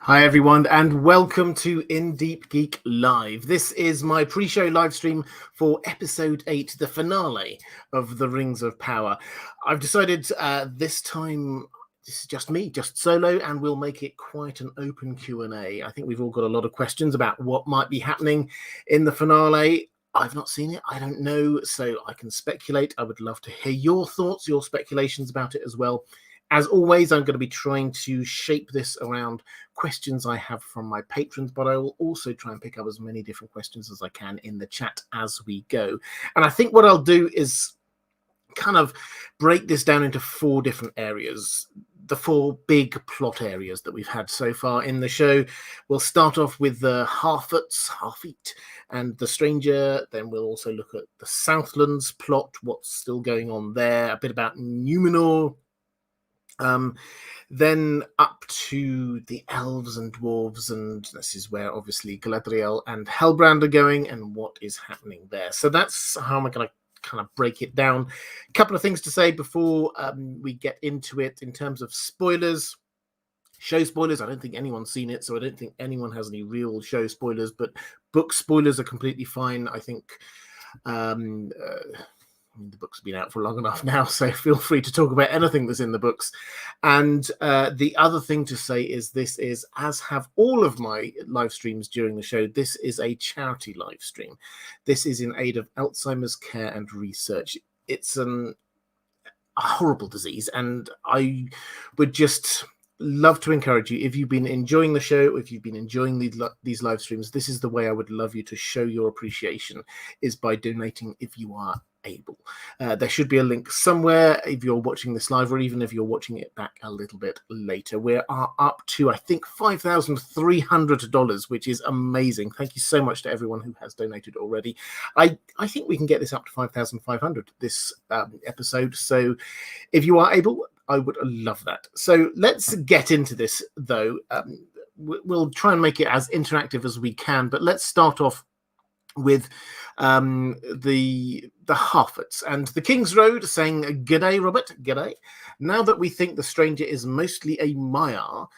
Hi everyone, and welcome to Deep Geek Live. This is my pre-show live stream for episode 8, the finale of The Rings of Power. I've decided this time this is just me, just solo, and we'll make it quite an open Q&A. I think we've all got a lot of questions about what might be happening in the finale. I've not seen it, I don't know, so I can speculate. I would love to hear your thoughts, your speculations about it as well. As always, I'm going to be trying to shape this around questions I have from my patrons, but I will also try and pick up as many different questions as I can in the chat as we go. And I think what I'll do is kind of break this down into 4 different areas. The 4 big plot areas that we've had so far in the show. We'll start off with the Half-eat, and the Stranger. Then we'll also look at the Southlands plot, what's still going on there, a bit about Numenor. Then up to the Elves and Dwarves, and this is where obviously Galadriel and Hellbran are going and what is happening there. So that's how I'm going to kind of break it down. A couple of things to say before we get into it in terms of spoilers. Show spoilers, I don't think anyone's seen it, so I don't think anyone has any real show spoilers, but book spoilers are completely fine. I think the book's been out for long enough now, so feel free to talk about anything that's in the books. And the other thing to say is this is, as have all of my live streams during the show, this is a charity live stream. This is in aid of Alzheimer's care and research. It's a horrible disease, and I would just love to encourage you, if you've been enjoying the show, if you've been enjoying these live streams, this is the way I would love you to show your appreciation, is by donating if you are able. There should be a link somewhere if you're watching this live, or even if you're watching it back a little bit later. We are up to, I think, $5,300, which is amazing. Thank you so much to everyone who has donated already. I think we can get this up to 5,500 this episode, so if you are able, I would love that. So let's get into this, though. We'll try and make it as interactive as we can, but let's start off with the Harfords and the King's Road saying, "G'day, Robert, g'day. Now that we think the Stranger is mostly a Maiar,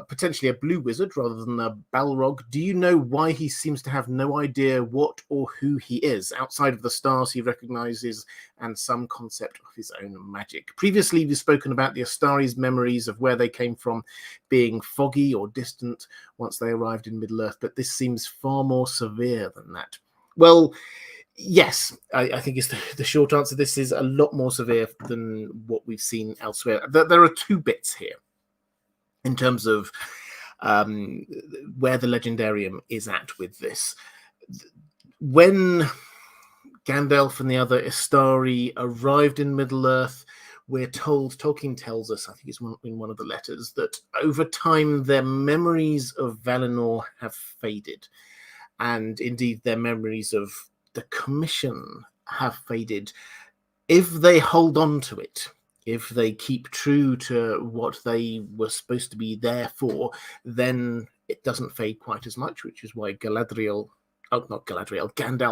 potentially a blue wizard rather than a Balrog, do you know why he seems to have no idea what or who he is, outside of the stars he recognizes and some concept of his own magic? Previously, we've spoken about the Astari's memories of where they came from being foggy or distant once they arrived in Middle-earth, but this seems far more severe than that." Well, yes, I think it's the short answer. This is a lot more severe than what we've seen elsewhere. There are 2 bits here in terms of where the Legendarium is at with this. When Gandalf and the other Astari arrived in Middle-earth, we're told, Tolkien tells us, I think it's in one of the letters, that over time their memories of Valinor have faded. And indeed, their memories of the Commission have faded. If they hold on to it, if they keep true to what they were supposed to be there for, then it doesn't fade quite as much, which is why Gandalf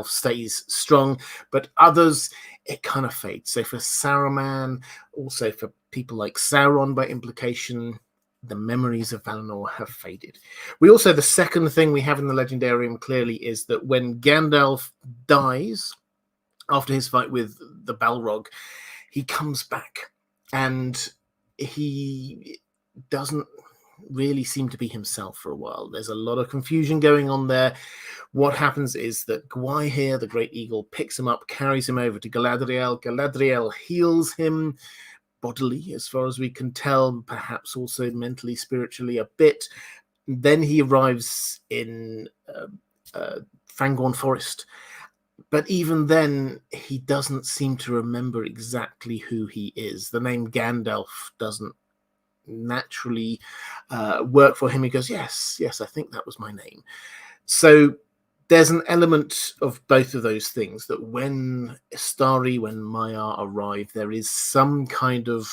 stays strong, but others, it kind of fades. So for Saruman, also for people like Sauron by implication, the memories of Valinor have faded. We also, the second thing we have in the Legendarium clearly is that when Gandalf dies after his fight with the Balrog, he comes back and he doesn't really seem to be himself for a while. There's a lot of confusion going on there. What happens is that Gwaihir, the Great Eagle, picks him up, carries him over to Galadriel. Galadriel heals him bodily, as far as we can tell, perhaps also mentally, spiritually a bit. Then he arrives in Fangorn Forest, but even then he doesn't seem to remember exactly who he is. The name Gandalf doesn't naturally work for him. He goes, yes, I think that was my name. So there's an element of both of those things, that when Maiar arrive, there is some kind of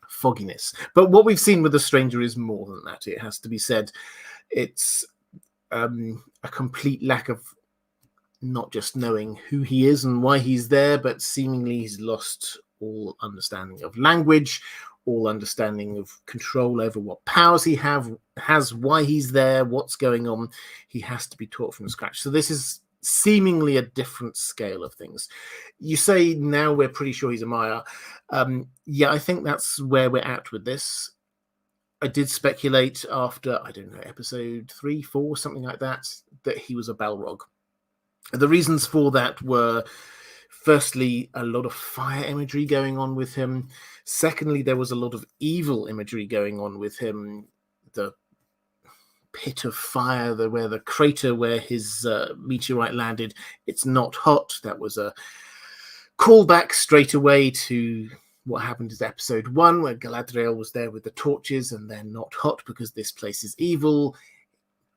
fogginess. But what we've seen with the Stranger is more than that, it has to be said. It's a complete lack of not just knowing who he is and why he's there, but seemingly he's lost all understanding of language, all understanding of control over what powers he has, why he's there, what's going on. He has to be taught from scratch. So this is seemingly a different scale of things. You say now we're pretty sure he's a Maya. Yeah, I think that's where we're at with this. I did speculate after, I don't know, episode 3, 4, something like that he was a Balrog. The reasons for that were, firstly, a lot of fire imagery going on with him. Secondly, there was a lot of evil imagery going on with him. The pit of fire, where the crater where his meteorite landed, it's not hot. That was a callback straight away to what happened in episode 1, where Galadriel was there with the torches, and they're not hot because this place is evil.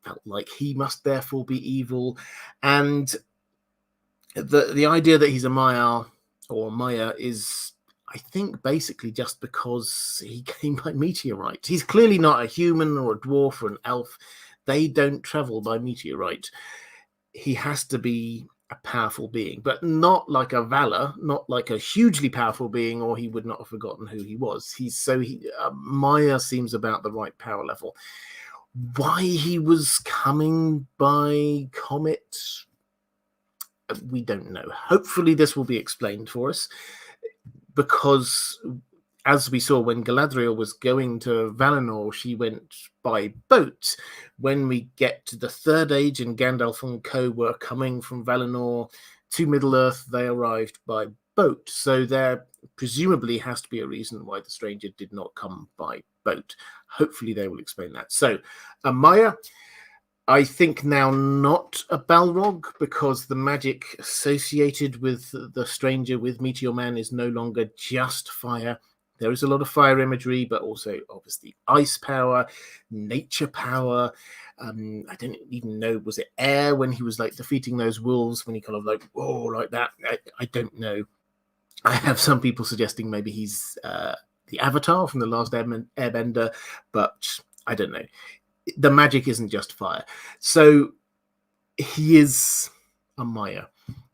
Felt like he must therefore be evil. And the idea that he's a Maya or Maya is, I think, basically just because he came by meteorite. He's clearly not a human or a dwarf or an elf. They don't travel by meteorite. He has to be a powerful being, but not like a Valar, not like a hugely powerful being, or he would not have forgotten who he was. Maya seems about the right power level. Why he was coming by comet, we don't know. Hopefully this will be explained for us, because as we saw when Galadriel was going to Valinor, she went by boat. When we get to the Third Age and Gandalf and co were coming from Valinor to Middle-earth, they arrived by boat. So there presumably has to be a reason why the stranger did not come by boat. Hopefully they will explain that. So, Maya, I think now not a Balrog, because the magic associated with the stranger, with Meteor Man, is no longer just fire. There is a lot of fire imagery, but also obviously ice power, nature power. I don't even know, was it air when he was like defeating those wolves, when he kind of like, whoa, like that? I don't know. I have some people suggesting maybe he's the Avatar from The Last Airbender, but I don't know. The magic isn't just fire. So he is a Maya.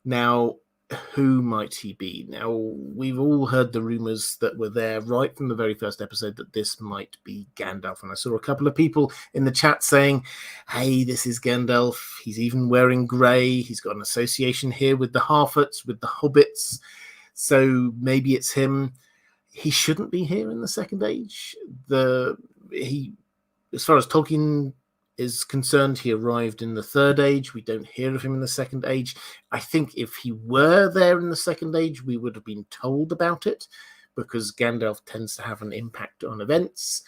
Now, who might he be? Now, we've all heard the rumors that were there right from the very first episode that this might be Gandalf. And I saw a couple of people in the chat saying, hey, this is Gandalf. He's even wearing grey. He's got an association here with the Harfoots, with the Hobbits. So maybe it's him. He shouldn't be here in the Second Age. As far as Tolkien is concerned, he arrived in the Third Age. We don't hear of him in the Second Age. I think if he were there in the Second Age, we would have been told about it, because Gandalf tends to have an impact on events.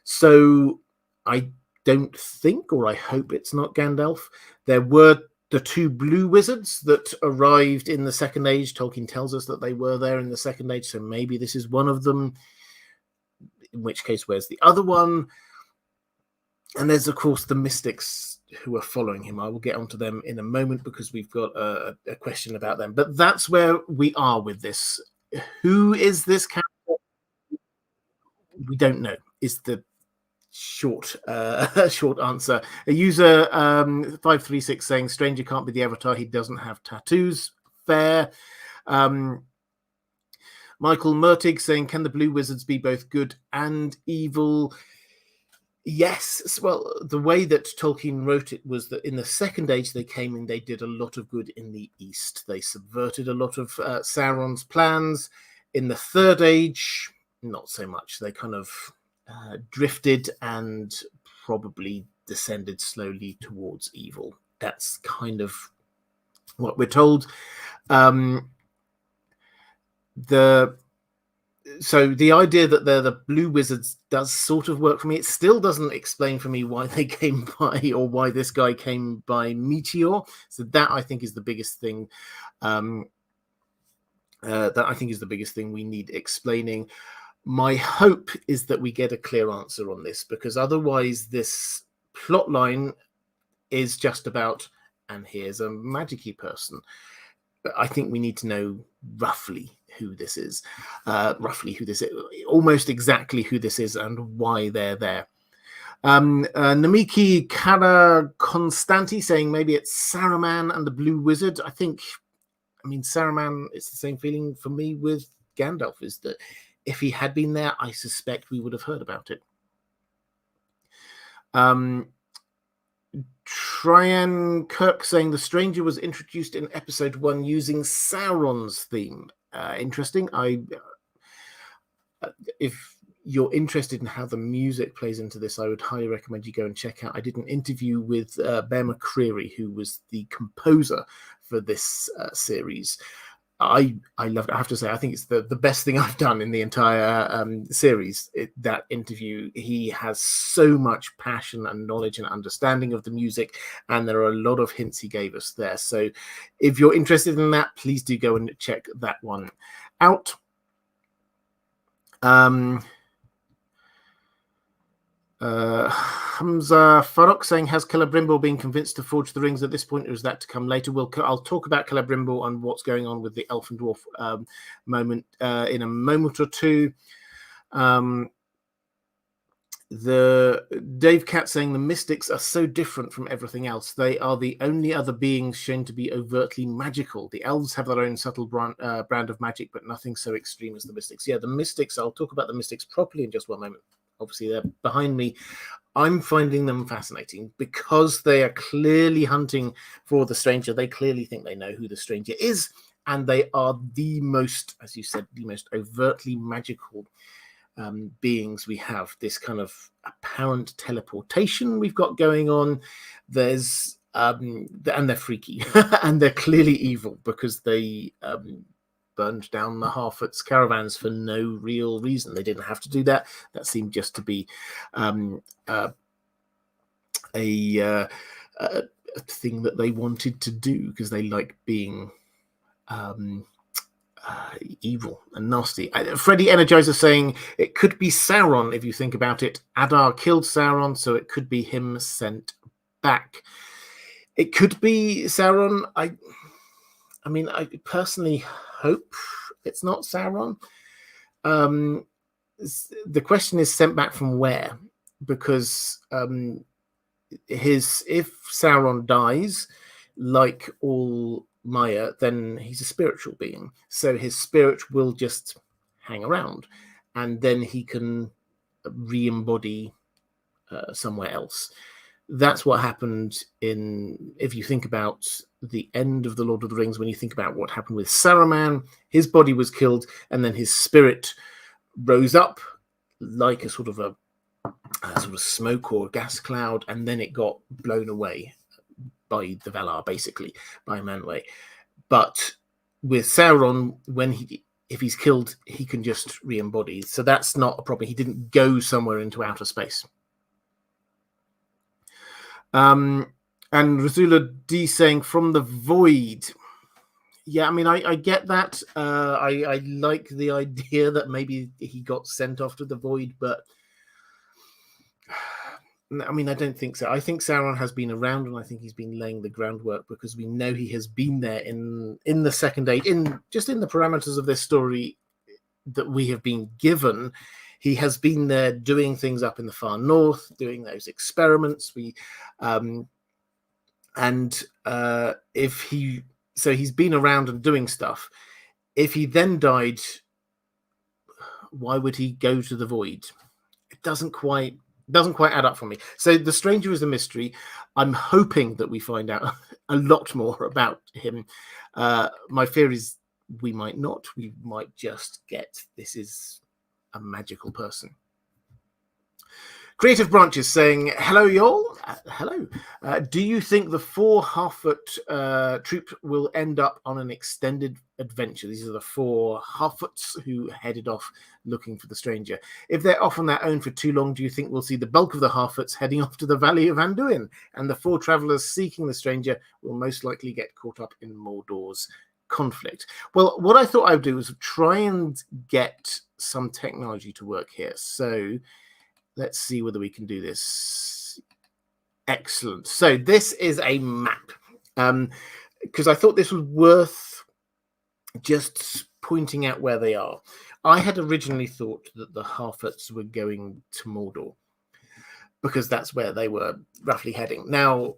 So I don't think, or I hope it's not Gandalf. There were the 2 blue wizards that arrived in the Second Age. Tolkien tells us that they were there in the Second Age, so maybe this is one of them. In which case, where's the other one? And there's, of course, the mystics who are following him. I will get onto them in a moment, because we've got a question about them. But that's where we are with this. Who is this character? We don't know, is the short answer. A user 536 saying stranger can't be the Avatar. He doesn't have tattoos. Fair. Michael Mertig saying, can the blue wizards be both good and evil? Yes. Well, the way that Tolkien wrote it was that in the Second Age they came and they did a lot of good in the East. They subverted a lot of Sauron's plans. In the Third Age, not so much. They kind of drifted and probably descended slowly towards evil. That's kind of what we're told. So the idea that they're the blue wizards does sort of work for me. It still doesn't explain for me why they came by, or why this guy came by meteor. So that, I think, is the biggest thing. We need explaining. My hope is that we get a clear answer on this, because otherwise this plot line is just about, and here's a magic-y person. But I think we need to know roughly who this is, almost exactly who this is and why they're there. Namiki Kara Constanti saying maybe it's Saruman and the Blue Wizard. Saruman, it's the same feeling for me with Gandalf, is that if he had been there, I suspect we would have heard about it. Tryan Kirk saying the stranger was introduced in episode 1 using Sauron's theme. Interesting. If you're interested in how the music plays into this, I would highly recommend you go and check out. I did an interview with Bear McCreary, who was the composer for this series. I loved it. I have to say, I think it's the best thing I've done in the entire series. That interview, he has so much passion and knowledge and understanding of the music, and there are a lot of hints he gave us there. So if you're interested in that, please do go and check that one out. Hamza Farok saying, has Celebrimbor been convinced to forge the rings at this point, or is that to come later? I'll talk about Celebrimbor and what's going on with the elf and dwarf moment in a moment or two. The Dave Cat saying the mystics are so different from everything else. They are the only other beings shown to be overtly magical. The elves have their own subtle brand of magic, but nothing so extreme as the mystics. Yeah, the mystics, I'll talk about the mystics properly in just one moment. Obviously, they're behind me. I'm finding them fascinating because they are clearly hunting for the stranger. They clearly think they know who the stranger is, and they are the most, as you said, the most overtly magical beings we have. This kind of apparent teleportation we've got going on. There's and they're freaky and they're clearly evil because they burned down the Harfoots caravans for no real reason. They didn't have to do that. That seemed just to be a thing that they wanted to do because they like being evil and nasty. Freddie Energizer saying it could be Sauron if you think about it. Adar killed Sauron, so it could be him sent back. It could be Sauron. I mean, I personally hope it's not Sauron. The question is sent back from where? Because if Sauron dies, like all Maya, then he's a spiritual being. So his spirit will just hang around, and then he can re-embody somewhere else. That's what happened if you think about the end of the Lord of the Rings, when you think about what happened with Saruman, his body was killed, and then his spirit rose up like a sort of smoke or gas cloud, and then it got blown away by the Valar, basically, by Manwë. But with Sauron, if he's killed, he can just re-embody. So that's not a problem. He didn't go somewhere into outer space. And Razula D saying from the void. Yeah, I mean, I get that. I like the idea that maybe he got sent off to the void, but I mean, I don't think so. I think Sauron has been around, and I think he's been laying the groundwork because we know he has been there in the Second Age, in the parameters of this story that we have been given. He has been there doing things up in the far north, doing those experiments. So he's been around and doing stuff. If he then died, why would he go to the void? It doesn't quite add up for me. So the stranger is a mystery. I'm hoping that we find out a lot more about him. My fear is we might not. We might just get this is a magical person. Creative Branches saying, hello, y'all. Hello. Do you think the 4 Harfoot troop will end up on an extended adventure? These are the 4 Harfoots who headed off looking for the stranger. If they're off on their own for too long, do you think we'll see the bulk of the Harfoots heading off to the Valley of Anduin? And the 4 travelers seeking the stranger will most likely get caught up in Mordor's conflict. Well, what I thought I would do was try and get some technology to work here. So let's see whether we can do this. Excellent. So this is a map, because I thought this was worth just pointing out where they are. I had originally thought that the Harfoots were going to Mordor because that's where they were roughly heading. Now,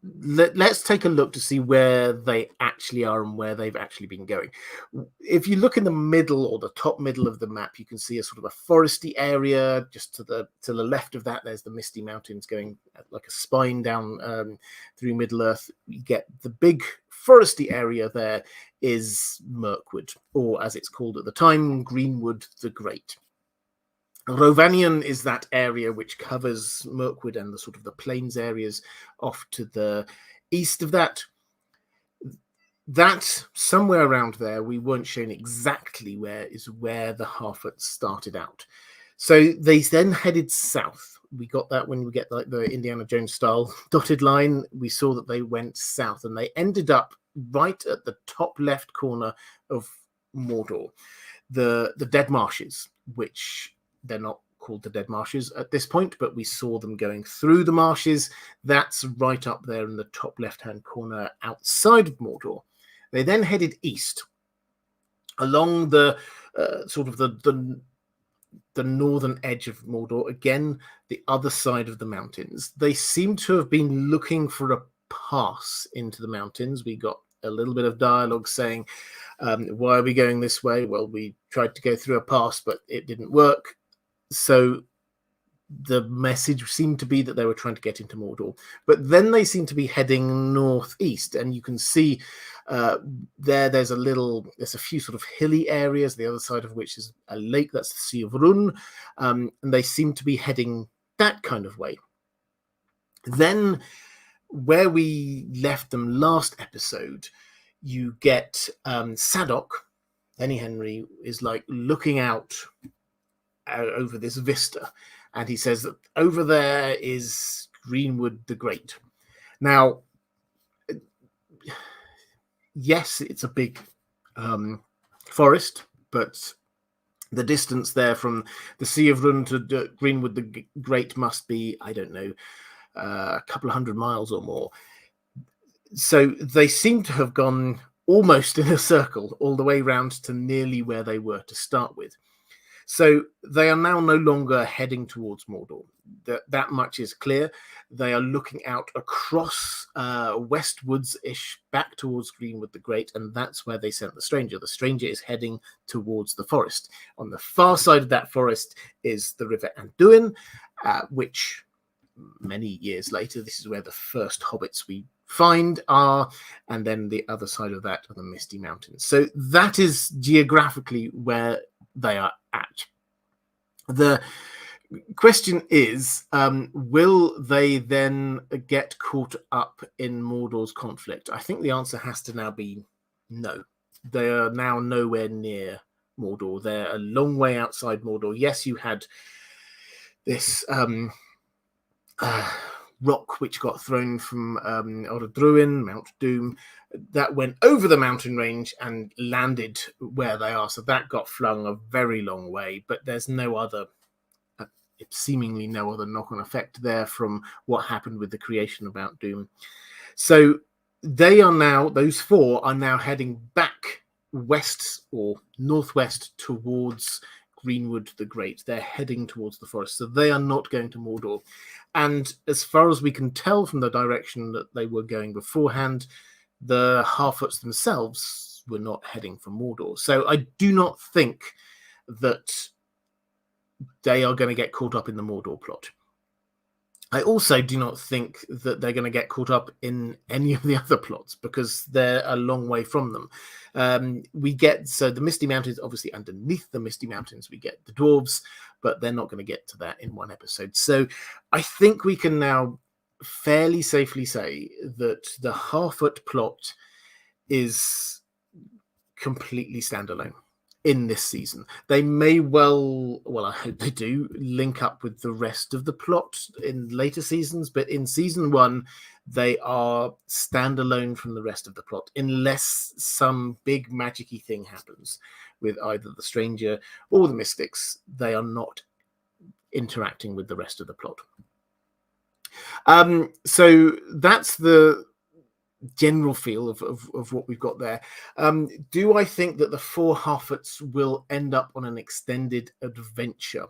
let's take a look to see where they actually are and where they've actually been going. If you look in the middle or the top middle of the map, you can see a sort of a foresty area. Just to the left of that, there's the Misty Mountains going like a spine down through Middle Earth. You get the big foresty area there is Mirkwood, or as it's called at the time, Greenwood the Great. Rovanion is that area which covers Mirkwood and the sort of the plains areas off to the east of that. That somewhere around there, we weren't shown exactly where the Harfoots started out. So they then headed south. We got that when we get like the Indiana Jones style dotted line. We saw that they went south and they ended up right at the top left corner of Mordor, the Dead Marshes, which they're not called the Dead Marshes at this point, but we saw them going through the marshes. That's right up there in the top left-hand corner outside of Mordor. They then headed east along the sort of the northern edge of Mordor, again, the other side of the mountains. They seem to have been looking for a pass into the mountains. We got a little bit of dialogue saying, why are we going this way? Well, we tried to go through a pass, but it didn't work. So the message seemed to be that they were trying to get into Mordor. But then they seem to be heading northeast, and you can see there's a few sort of hilly areas, the other side of which is a lake, that's the Sea of Run, and they seem to be heading that kind of way. Then, where we left them last episode, you get Sadok, Lenny Henry, is like looking out over this vista, and he says that over there is Greenwood the Great. Now, yes, it's a big forest, but the distance there from the Sea of Run to Greenwood the Great must be, I don't know, a couple of 100 miles or more. So they seem to have gone almost in a circle all the way round to nearly where they were to start with. So they are now no longer heading towards Mordor. That much is clear. They are looking out across westwards-ish back towards Greenwood the Great, and that's where they sent the stranger. The stranger is heading towards the forest. On the far side of that forest is the River Anduin, which many years later, this is where the first hobbits we find are, and then the other side of that are the Misty Mountains. So that is geographically where they are at. The question is, will they then get caught up in Mordor's conflict? I think the answer has to now be no. They are now nowhere near Mordor. They're a long way outside Mordor. Yes, you had this rock which got thrown from Orodruin, Mount Doom, that went over the mountain range and landed where they are. So that got flung a very long way, but there's seemingly no other knock-on effect there from what happened with the creation of Mount Doom. So they are now, those four are now heading back west or northwest towards Greenwood the Great. They're heading towards the forest, so they are not going to Mordor. And as far as we can tell from the direction that they were going beforehand, the Harfoots themselves were not heading for Mordor. So I do not think that they are going to get caught up in the Mordor plot. I also do not think that they're going to get caught up in any of the other plots because they're a long way from them. So the Misty Mountains, obviously underneath the Misty Mountains, we get the Dwarves, but they're not going to get to that in one episode. So I think we can now fairly safely say that the Harfoot plot is completely standalone in this season. They may well, I hope they do, link up with the rest of the plot in later seasons, but in season one, they are standalone from the rest of the plot, unless some big magic-y thing happens with either the Stranger or the Mystics. They are not interacting with the rest of the plot. So that's the general feel of what we've got there. Do I think that the four Harfoots will end up on an extended adventure?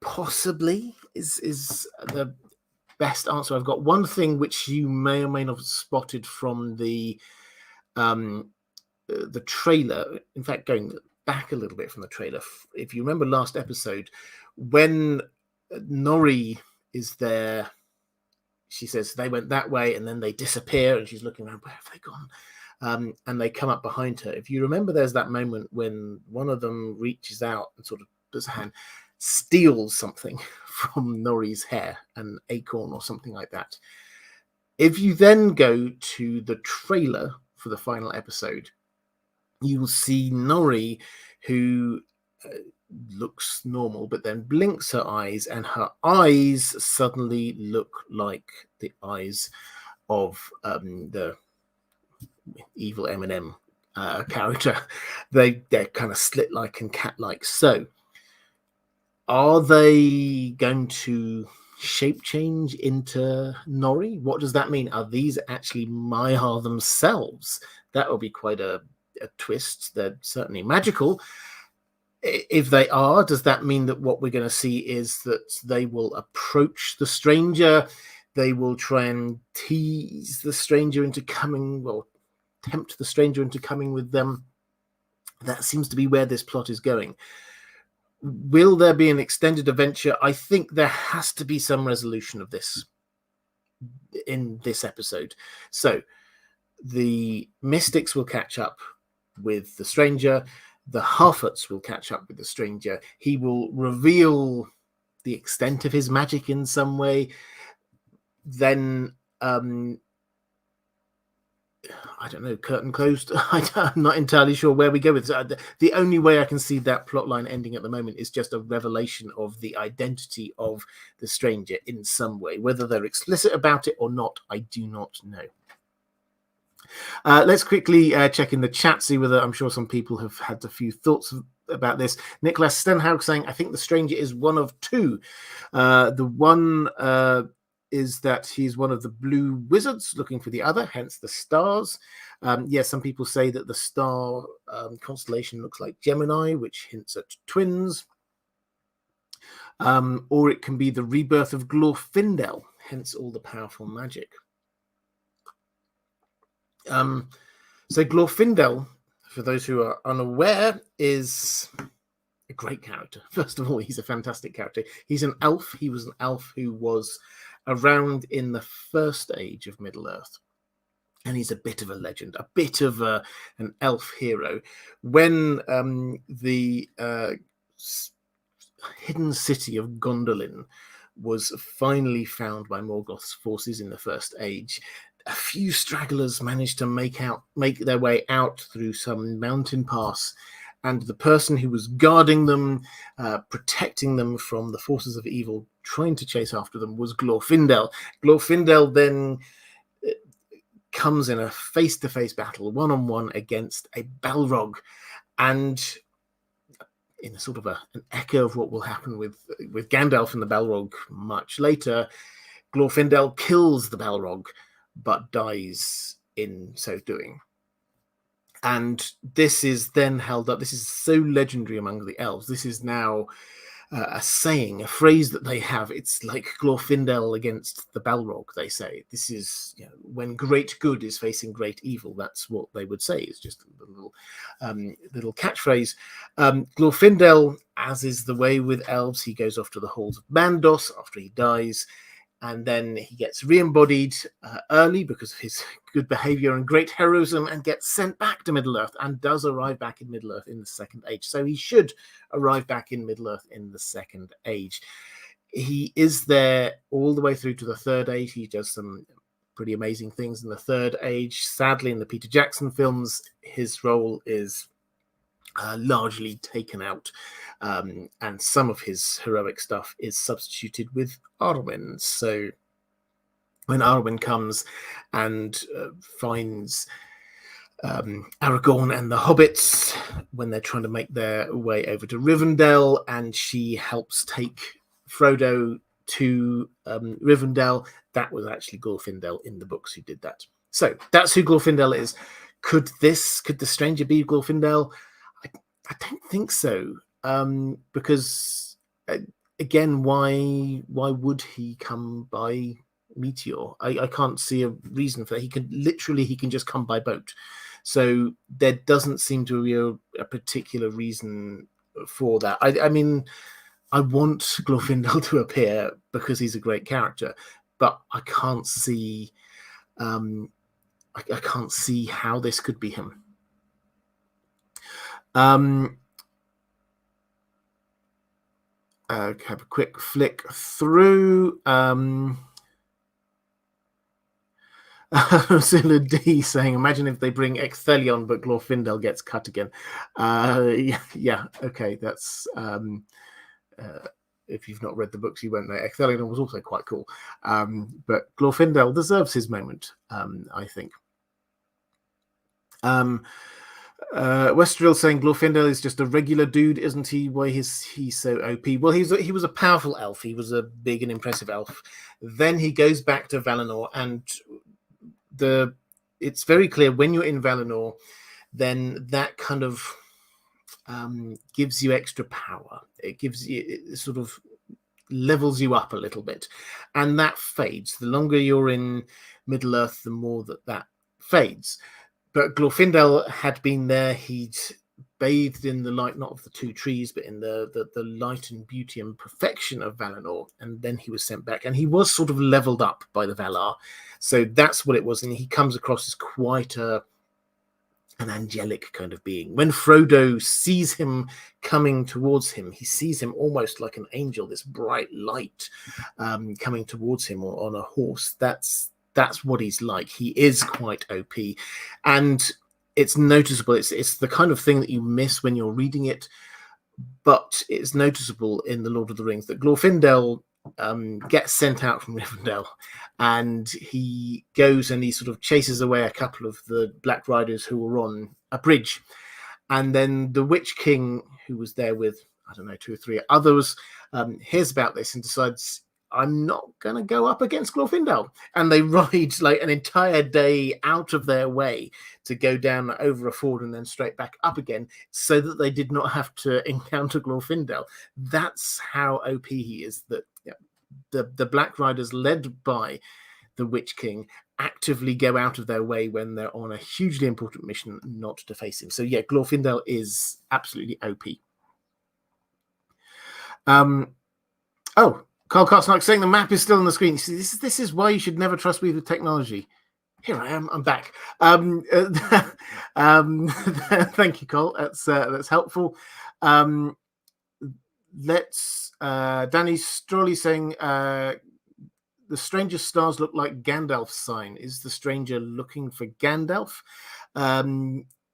Possibly is the best answer I've got. One thing which you may or may not have spotted from the trailer, in fact, going back a little bit from the trailer, if you remember last episode, when Nori is there, she says they went that way and then they disappear, and she's looking around, where have they gone? And they come up behind her. If you remember, there's that moment when one of them reaches out and sort of does a hand, steals something from Nori's hair, an acorn or something like that. If you then go to the trailer for the final episode, you will see Nori, who looks normal, but then blinks her eyes, and her eyes suddenly look like the eyes of the evil Eminem character. They're kind of slit-like and cat-like. So, are they going to shape change into Nori? What does that mean? Are these actually Maiar themselves? That will be quite a twist. They're certainly magical. If they are, does that mean that what we're going to see is that they will approach the stranger? They will try and tease the stranger into coming, or tempt the stranger into coming with them. That seems to be where this plot is going. Will there be an extended adventure? I think there has to be some resolution of this in this episode. So the mystics will catch up with the stranger. The Harfoots will catch up with the stranger. He will reveal the extent of his magic in some way. Then, I don't know, curtain closed. I'm not entirely sure where we go with this. The only way I can see that plotline ending at the moment is just a revelation of the identity of the stranger in some way. Whether they're explicit about it or not, I do not know. Let's quickly check in the chat, see whether, I'm sure some people have had a few thoughts about this. Nicholas Stenhaug saying, I think the stranger is one of two. The one is that he's one of the blue wizards looking for the other, hence the stars. Yes, some people say that the star constellation looks like Gemini, which hints at twins. Or it can be the rebirth of Glorfindel, hence all the powerful magic. So Glorfindel, for those who are unaware, is a great character. First of all, he's a fantastic character. He's an elf. He was an elf who was around in the first age of Middle-earth. And he's a bit of a legend, a bit of an elf hero. When the hidden city of Gondolin was finally found by Morgoth's forces in the First Age, a few stragglers managed to make their way out through some mountain pass, and the person who was guarding them, protecting them from the forces of evil, trying to chase after them, was Glorfindel. Glorfindel then comes in a face-to-face battle, one-on-one, against a Balrog, and in a sort of an echo of what will happen with Gandalf and the Balrog much later, Glorfindel kills the Balrog, but dies in so doing. And this is then held up. This is so legendary among the elves. This is now a saying, a phrase that they have. It's like Glorfindel against the Balrog, they say. This is, you know, when great good is facing great evil. That's what they would say. It's just a little catchphrase. Glorfindel, as is the way with elves, he goes off to the halls of Mandos after he dies. And then he gets re-embodied early because of his good behavior and great heroism, and gets sent back to Middle-earth, and does arrive back in Middle-earth in the Second Age. So he should arrive back in Middle-earth in the Second Age. He is there all the way through to the Third Age. He does some pretty amazing things in the Third Age. Sadly, in the Peter Jackson films, his role is largely taken out, and some of his heroic stuff is substituted with Arwen. So when Arwen comes and finds Aragorn and the hobbits when they're trying to make their way over to Rivendell, and she helps take Frodo to Rivendell, that was actually Glorfindel in the books who did that. So that's who Glorfindel is. Could the stranger be Glorfindel? I don't think so, because again, why would he come by meteor. I can't see a reason for that. He can just come by boat. So there doesn't seem to be a particular reason for that. I mean, I want Glorfindel to appear because he's a great character, but I can't see I can't see how this could be him. Have a quick flick through. Ursula D saying, imagine if they bring Ecthelion, but Glorfindel gets cut again. Yeah, okay, that's if you've not read the books, you won't know. Ecthelion was also quite cool, but Glorfindel deserves his moment, I think. Westeril saying Glorfindel is just a regular dude, isn't he? Why is he so OP? Well, he was a powerful elf. He was a big and impressive elf. Then he goes back to Valinor, and it's very clear when you're in Valinor, then that kind of gives you extra power. It sort of levels you up a little bit, and that fades. The longer you're in Middle Earth, the more that fades. But Glorfindel had been there. He'd bathed in the light, not of the two trees, but in the light and beauty and perfection of Valinor. And then he was sent back. And he was sort of leveled up by the Valar. So that's what it was. And he comes across as quite an angelic kind of being. When Frodo sees him coming towards him, he sees him almost like an angel, this bright light coming towards him on a horse. That's what he's like. He is quite OP, and it's noticeable. It's the kind of thing that you miss when you're reading it, but it's noticeable in the Lord of the Rings that Glorfindel gets sent out from Rivendell, and he goes and he sort of chases away a couple of the Black Riders who were on a bridge, and then the Witch King, who was there with, I don't know, 2 or 3 others, hears about this and decides, I'm not going to go up against Glorfindel. And they ride like an entire day out of their way to go down over a ford and then straight back up again so that they did not have to encounter Glorfindel. That's how OP he is, that the Black Riders led by the Witch King actively go out of their way when they're on a hugely important mission not to face him. So yeah, Glorfindel is absolutely OP. Carl Cartsnack saying the map is still on the screen. See, this is why you should never trust me with technology. Here I am. I'm back. Thank you, Cole. That's helpful. Danny Strolly saying the stranger's stars look like Gandalf's sign. Is the stranger looking for Gandalf?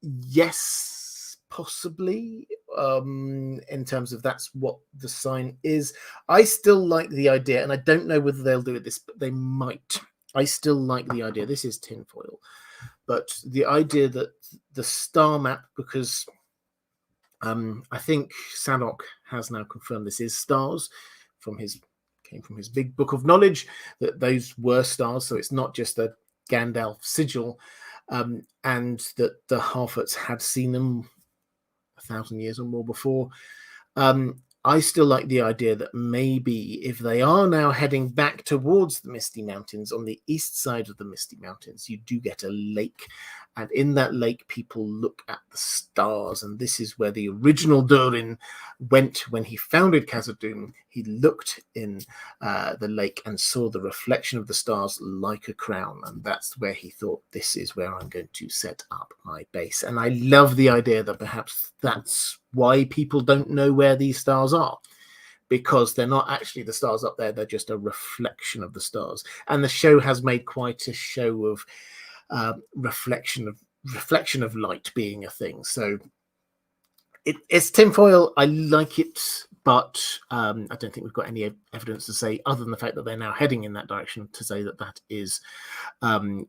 Yes, possibly. In terms of that's what the sign is. I still like the idea, and I don't know whether they'll do it this, but they might. I still like the idea. This is tinfoil, but the idea that the star map, because I think Sanok has now confirmed this is stars came from his big book of knowledge, that those were stars. So it's not just a Gandalf sigil, and that the Harfoots had seen them 1,000 years or more before. I still like the idea that maybe if they are now heading back towards the Misty Mountains, on the east side of the Misty Mountains, you do get a lake. And in that lake, people look at the stars. And this is where the original Durin went when he founded Khazad-dûm. He looked in the lake and saw the reflection of the stars like a crown. And that's where he thought, this is where I'm going to set up my base. And I love the idea that perhaps that's why people don't know where these stars are, because they're not actually the stars up there. They're just a reflection of the stars. And the show has made quite a show of reflection of light being a thing. So it's tinfoil. I like it, but I don't think we've got any evidence to say, other than the fact that they're now heading in that direction, to say that that is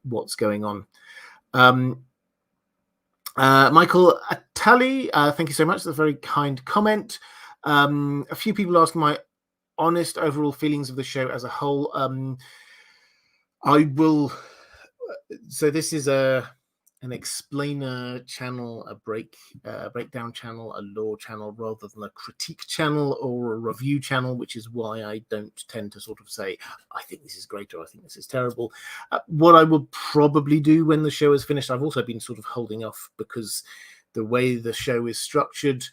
what's going on. Michael Attali, thank you so much. That's a very kind comment. A few people asking my honest overall feelings of the show as a whole. I will. So this is a an explainer channel, a breakdown channel, a lore channel, rather than a critique channel or a review channel, which is why I don't tend to sort of say, I think this is great or I think this is terrible. What I will probably do when the show is finished, I've also been sort of holding off because the way the show is structured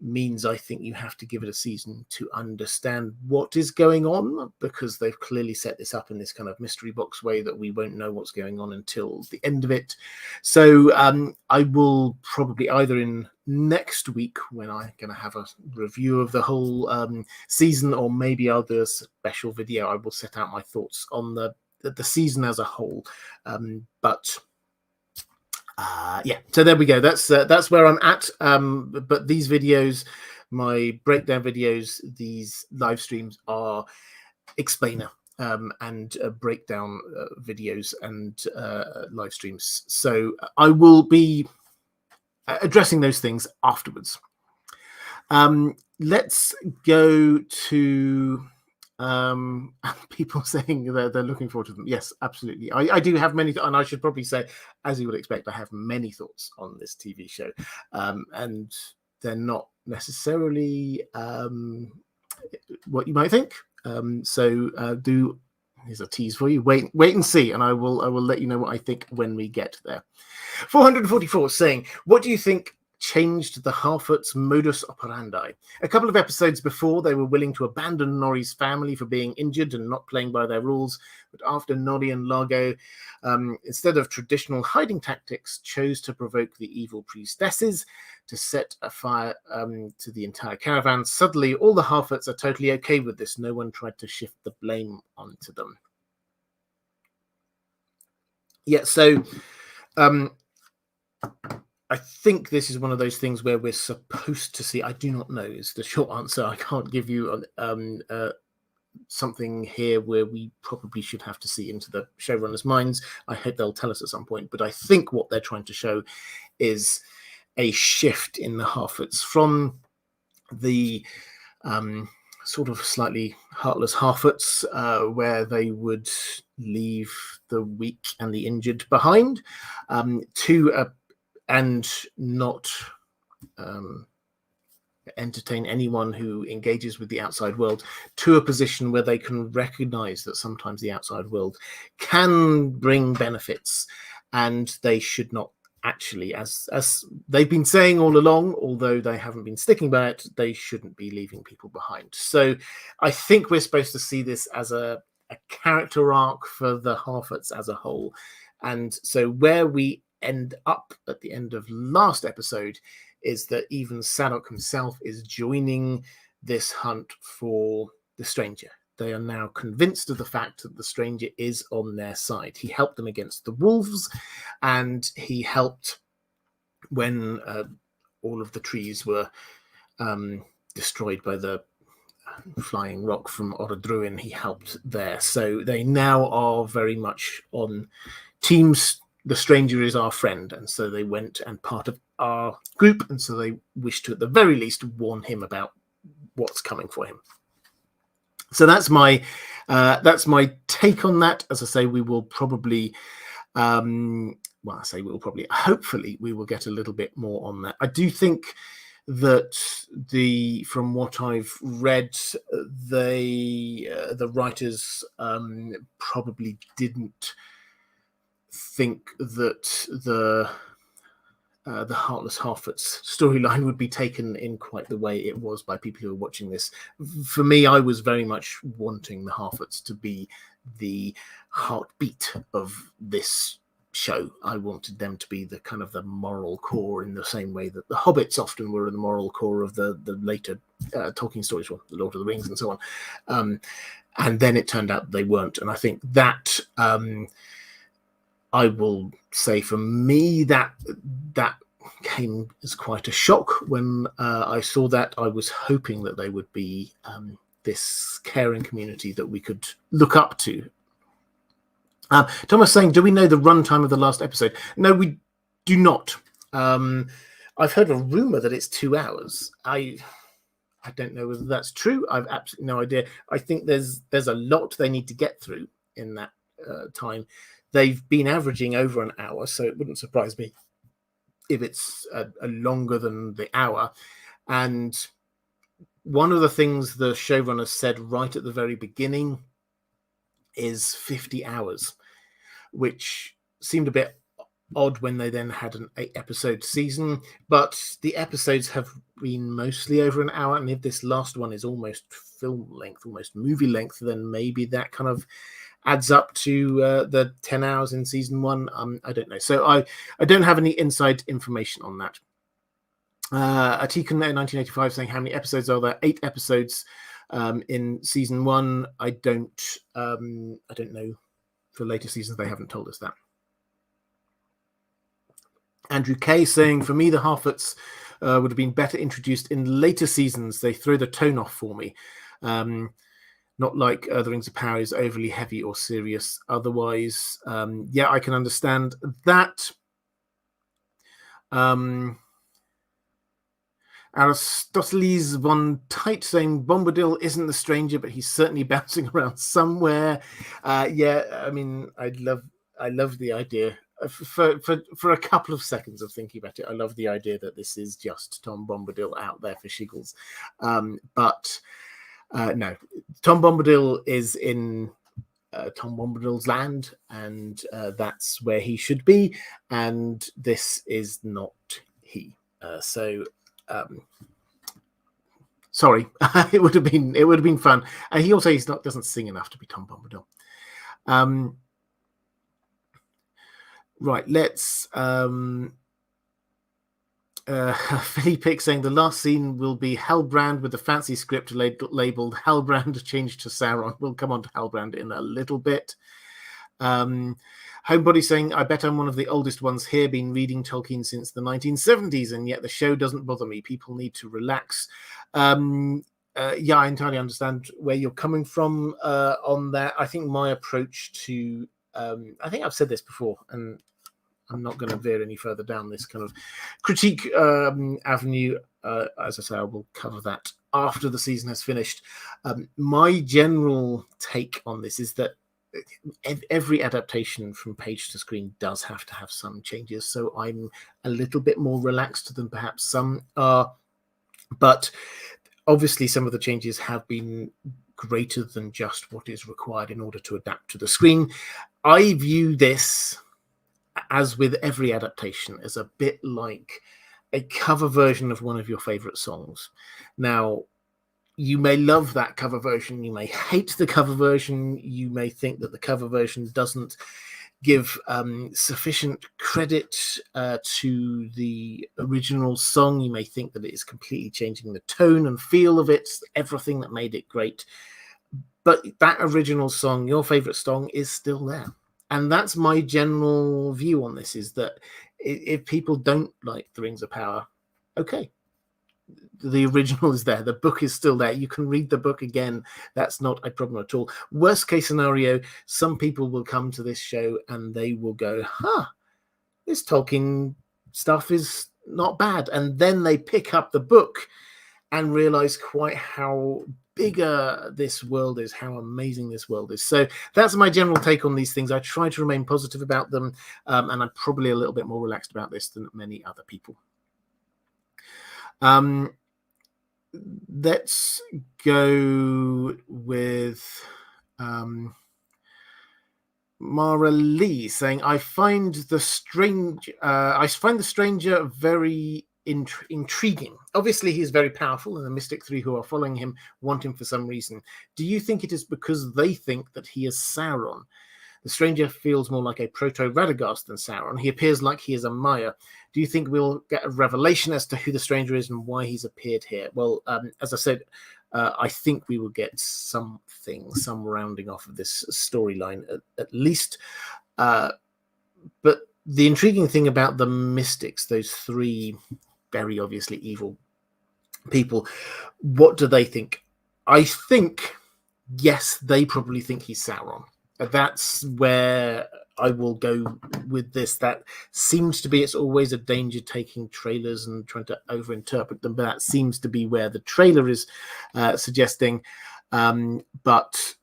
means I think you have to give it a season to understand what is going on, because they've clearly set this up in this kind of mystery box way that we won't know what's going on until the end of it. So I will probably either in next week, when I'm going to have a review of the whole season, or maybe I'll do a special video. I will set out my thoughts on the season as a whole. Yeah, so there we go. That's where I'm at. But these videos, my breakdown videos, these live streams are explainer and breakdown videos and live streams. So I will be addressing those things afterwards. Let's go to people saying they're looking forward to them. Yes, absolutely. I do have many, and I should probably say, as you would expect, I have many thoughts on this TV show, and they're not necessarily what you might think. Here's a tease for you. Wait and see, and I will let you know what I think when we get there. 444 saying, what do you think changed the Harfoots' modus operandi? A couple of episodes before, they were willing to abandon Norrie's family for being injured and not playing by their rules, but after Norrie and Largo, instead of traditional hiding tactics, chose to provoke the evil priestesses to set a fire to the entire caravan. Suddenly, all the Harfoots are totally okay with this. No one tried to shift the blame onto them. Yeah, so I think this is one of those things where we're supposed to see. I do not know is the short answer. I can't give you something here where we probably should have to see into the showrunners' minds. I hope they'll tell us at some point. But I think what they're trying to show is a shift in the Harfoots from the sort of slightly heartless Harfoots, where they would leave the weak and the injured behind, to and not entertain anyone who engages with the outside world, to a position where they can recognize that sometimes the outside world can bring benefits, and they should not actually, as they've been saying all along, although they haven't been sticking by it, they shouldn't be leaving people behind. So I think we're supposed to see this as a character arc for the Harfoots as a whole. And so where we end up at the end of last episode is that even Sadok himself is joining this hunt for the stranger. They are now convinced of the fact that the stranger is on their side. He helped them against the wolves, and he helped when all of the trees were destroyed by the flying rock from Orodruin. He helped there. So they now are very much on teams. The stranger is our friend, and so they went and part of our group, and so they wish to, at the very least, warn him about what's coming for him. So that's my take on that. As I say, we will probably, hopefully we will get a little bit more on that. I do think that from what I've read, the writers probably didn't think that the Heartless Harfoots storyline would be taken in quite the way it was by people who were watching this. For me, I was very much wanting the Harfoots to be the heartbeat of this show. I wanted them to be the kind of the moral core, in the same way that the Hobbits often were the moral core of the later Tolkien stories, well, the Lord of the Rings and so on. And then it turned out they weren't. And I think that I will say for me that came as quite a shock when I saw that. I was hoping that they would be this caring community that we could look up to. Thomas saying, do we know the runtime of the last episode? No, we do not. I've heard a rumor that it's 2 hours. I don't know whether that's true. I've absolutely no idea. I think there's a lot they need to get through in that time. they've been averaging over an hour, so it wouldn't surprise me if it's a longer than the hour. And one of the things the showrunners said right at the very beginning is 50 hours, which seemed a bit odd when they then had an 8-episode season, but the episodes have been mostly over an hour, and if this last one is almost film length, almost movie length, then maybe that kind of adds up to the 10 hours in season 1. I don't know. So I don't have any inside information on that. Atikun 1985 saying, how many episodes are there? 8 episodes in season 1. I don't know. For later seasons, they haven't told us that. Andrew Kay saying, for me, the Harfoots would have been better introduced in later seasons. They throw the tone off for me. Not like the Rings of Power is overly heavy or serious otherwise. Yeah, I can understand that. Aristoteles von Tite saying, Bombadil isn't the stranger, but he's certainly bouncing around somewhere. Yeah, I mean, I love the idea. For a couple of seconds of thinking about it, I love the idea that this is just Tom Bombadil out there for shiggles. But no, Tom Bombadil is in Tom Bombadil's land, and that's where he should be, and this is not he. Sorry, it would have been fun. And he also doesn't sing enough to be Tom Bombadil. Right, let's Philippe saying the last scene will be Hellbrand with the fancy script labeled Hellbrand changed to Sauron. We'll come on to Hellbrand in a little bit. Homebody saying, I bet I'm one of the oldest ones here, been reading Tolkien since the 1970s, and yet the show doesn't bother me. People need to relax. Yeah, I entirely understand where you're coming from on that. I think my approach to, I think I've said this before, and I'm not going to veer any further down this kind of critique avenue. As I say, I will cover that after the season has finished. My general take on this is that every adaptation from page to screen does have to have some changes, so I'm a little bit more relaxed than perhaps some are, but obviously some of the changes have been greater than just what is required in order to adapt to the screen. I view this, as with every adaptation, as a bit like a cover version of one of your favorite songs. Now, you may love that cover version, you may hate the cover version, you may think that the cover version doesn't give sufficient credit to the original song, you may think that it is completely changing the tone and feel of it, everything that made it great. But that original song, your favorite song, is still there. And that's my general view on this, is that if people don't like The Rings of Power, okay, the original is there, the book is still there, you can read the book again, that's not a problem at all. Worst case scenario, some people will come to this show and they will go, this Tolkien stuff is not bad, and then they pick up the book and realize quite how bigger this world is, how amazing this world is. So that's my general take on these things. I try to remain positive about them, and I'm probably a little bit more relaxed about this than many other people. Let's go with Mara Lee saying, I find the stranger very intriguing. Obviously, he's very powerful, and the Mystic Three who are following him want him for some reason. Do you think it is because they think that he is Sauron? The stranger feels more like a proto-Radagast than Sauron. He appears like he is a Maya. Do you think we'll get a revelation as to who the stranger is and why he's appeared here? Well, as I said, I think we will get some rounding off of this storyline at least. But the intriguing thing about the Mystics, those three very obviously evil people, what do they think? I think, yes, they probably think he's Sauron. That's where I will go with this. That seems to be, it's always a danger taking trailers and trying to overinterpret them, but that seems to be where the trailer is suggesting. But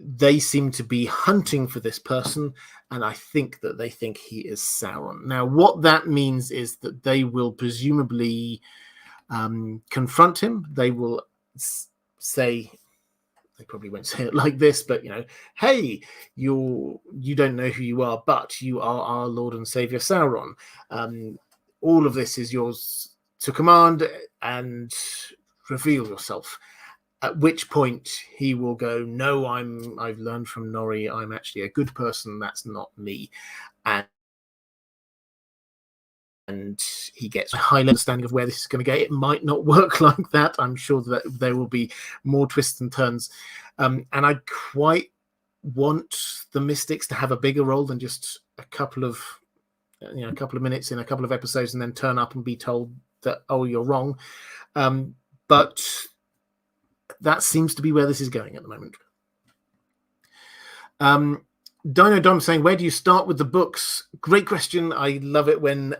they seem to be hunting for this person, and I think that they think he is Sauron. Now, what that means is that they will presumably confront him. They will say, they probably won't say it like this, but hey, you don't know who you are, but you are our Lord and Savior Sauron. All of this is yours to command, and reveal yourself. At which point he will go, no, I've learned from Nori, I'm actually a good person, that's not me. And he gets a high understanding of where this is going to go. It might not work like that. I'm sure that there will be more twists and turns. And I quite want the Mystics to have a bigger role than just a couple of minutes in a couple of episodes and then turn up and be told that, oh, you're wrong. But that seems to be where this is going at the moment. Dino Dom saying, where do you start with the books? Great question. I love it when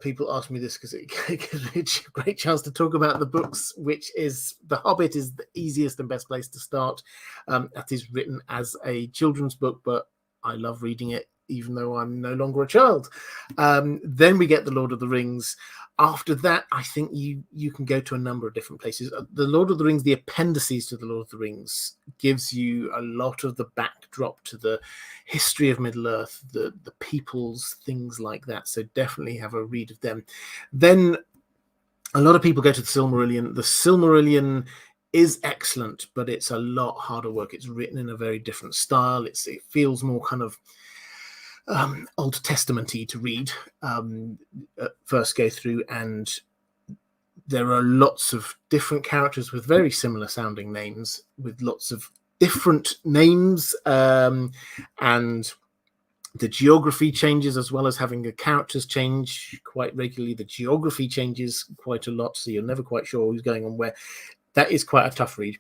people ask me this, because it gives me a great chance to talk about the books, which is The Hobbit is the easiest and best place to start. That is written as a children's book, but I love reading it even though I'm no longer a child. Then we get The Lord of the Rings. After that, I think you can go to a number of different places. The Lord of the Rings, the appendices to the Lord of the Rings, gives you a lot of the backdrop to the history of Middle-earth, the peoples, things like that. So definitely have a read of them. Then a lot of people go to the Silmarillion. The Silmarillion is excellent, but it's a lot harder work. It's written in a very different style. It feels more kind of Old Testament-y to read at first go through, and there are lots of different characters with very similar sounding names, with lots of different names, and the geography changes, as well as having the characters change quite regularly. The geography changes quite a lot, so you're never quite sure who's going on where. That is quite a tough read.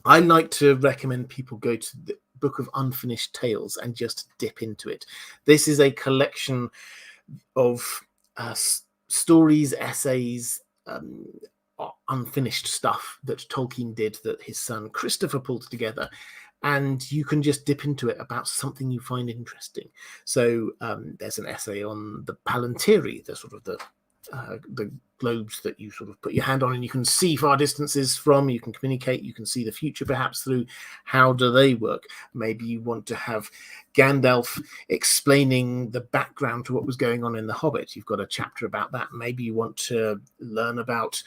I like to recommend people go to the Book of Unfinished Tales and just dip into it. This is a collection of stories, essays, unfinished stuff that Tolkien did, that his son Christopher pulled together, and you can just dip into it about something you find interesting. So there's an essay on the Palantiri, the sort of the globes that you sort of put your hand on and you can see far distances from, you can communicate, you can see the future perhaps through. How do they work? Maybe you want to have Gandalf explaining the background to what was going on in The Hobbit. You've got a chapter about that. Maybe you want to learn about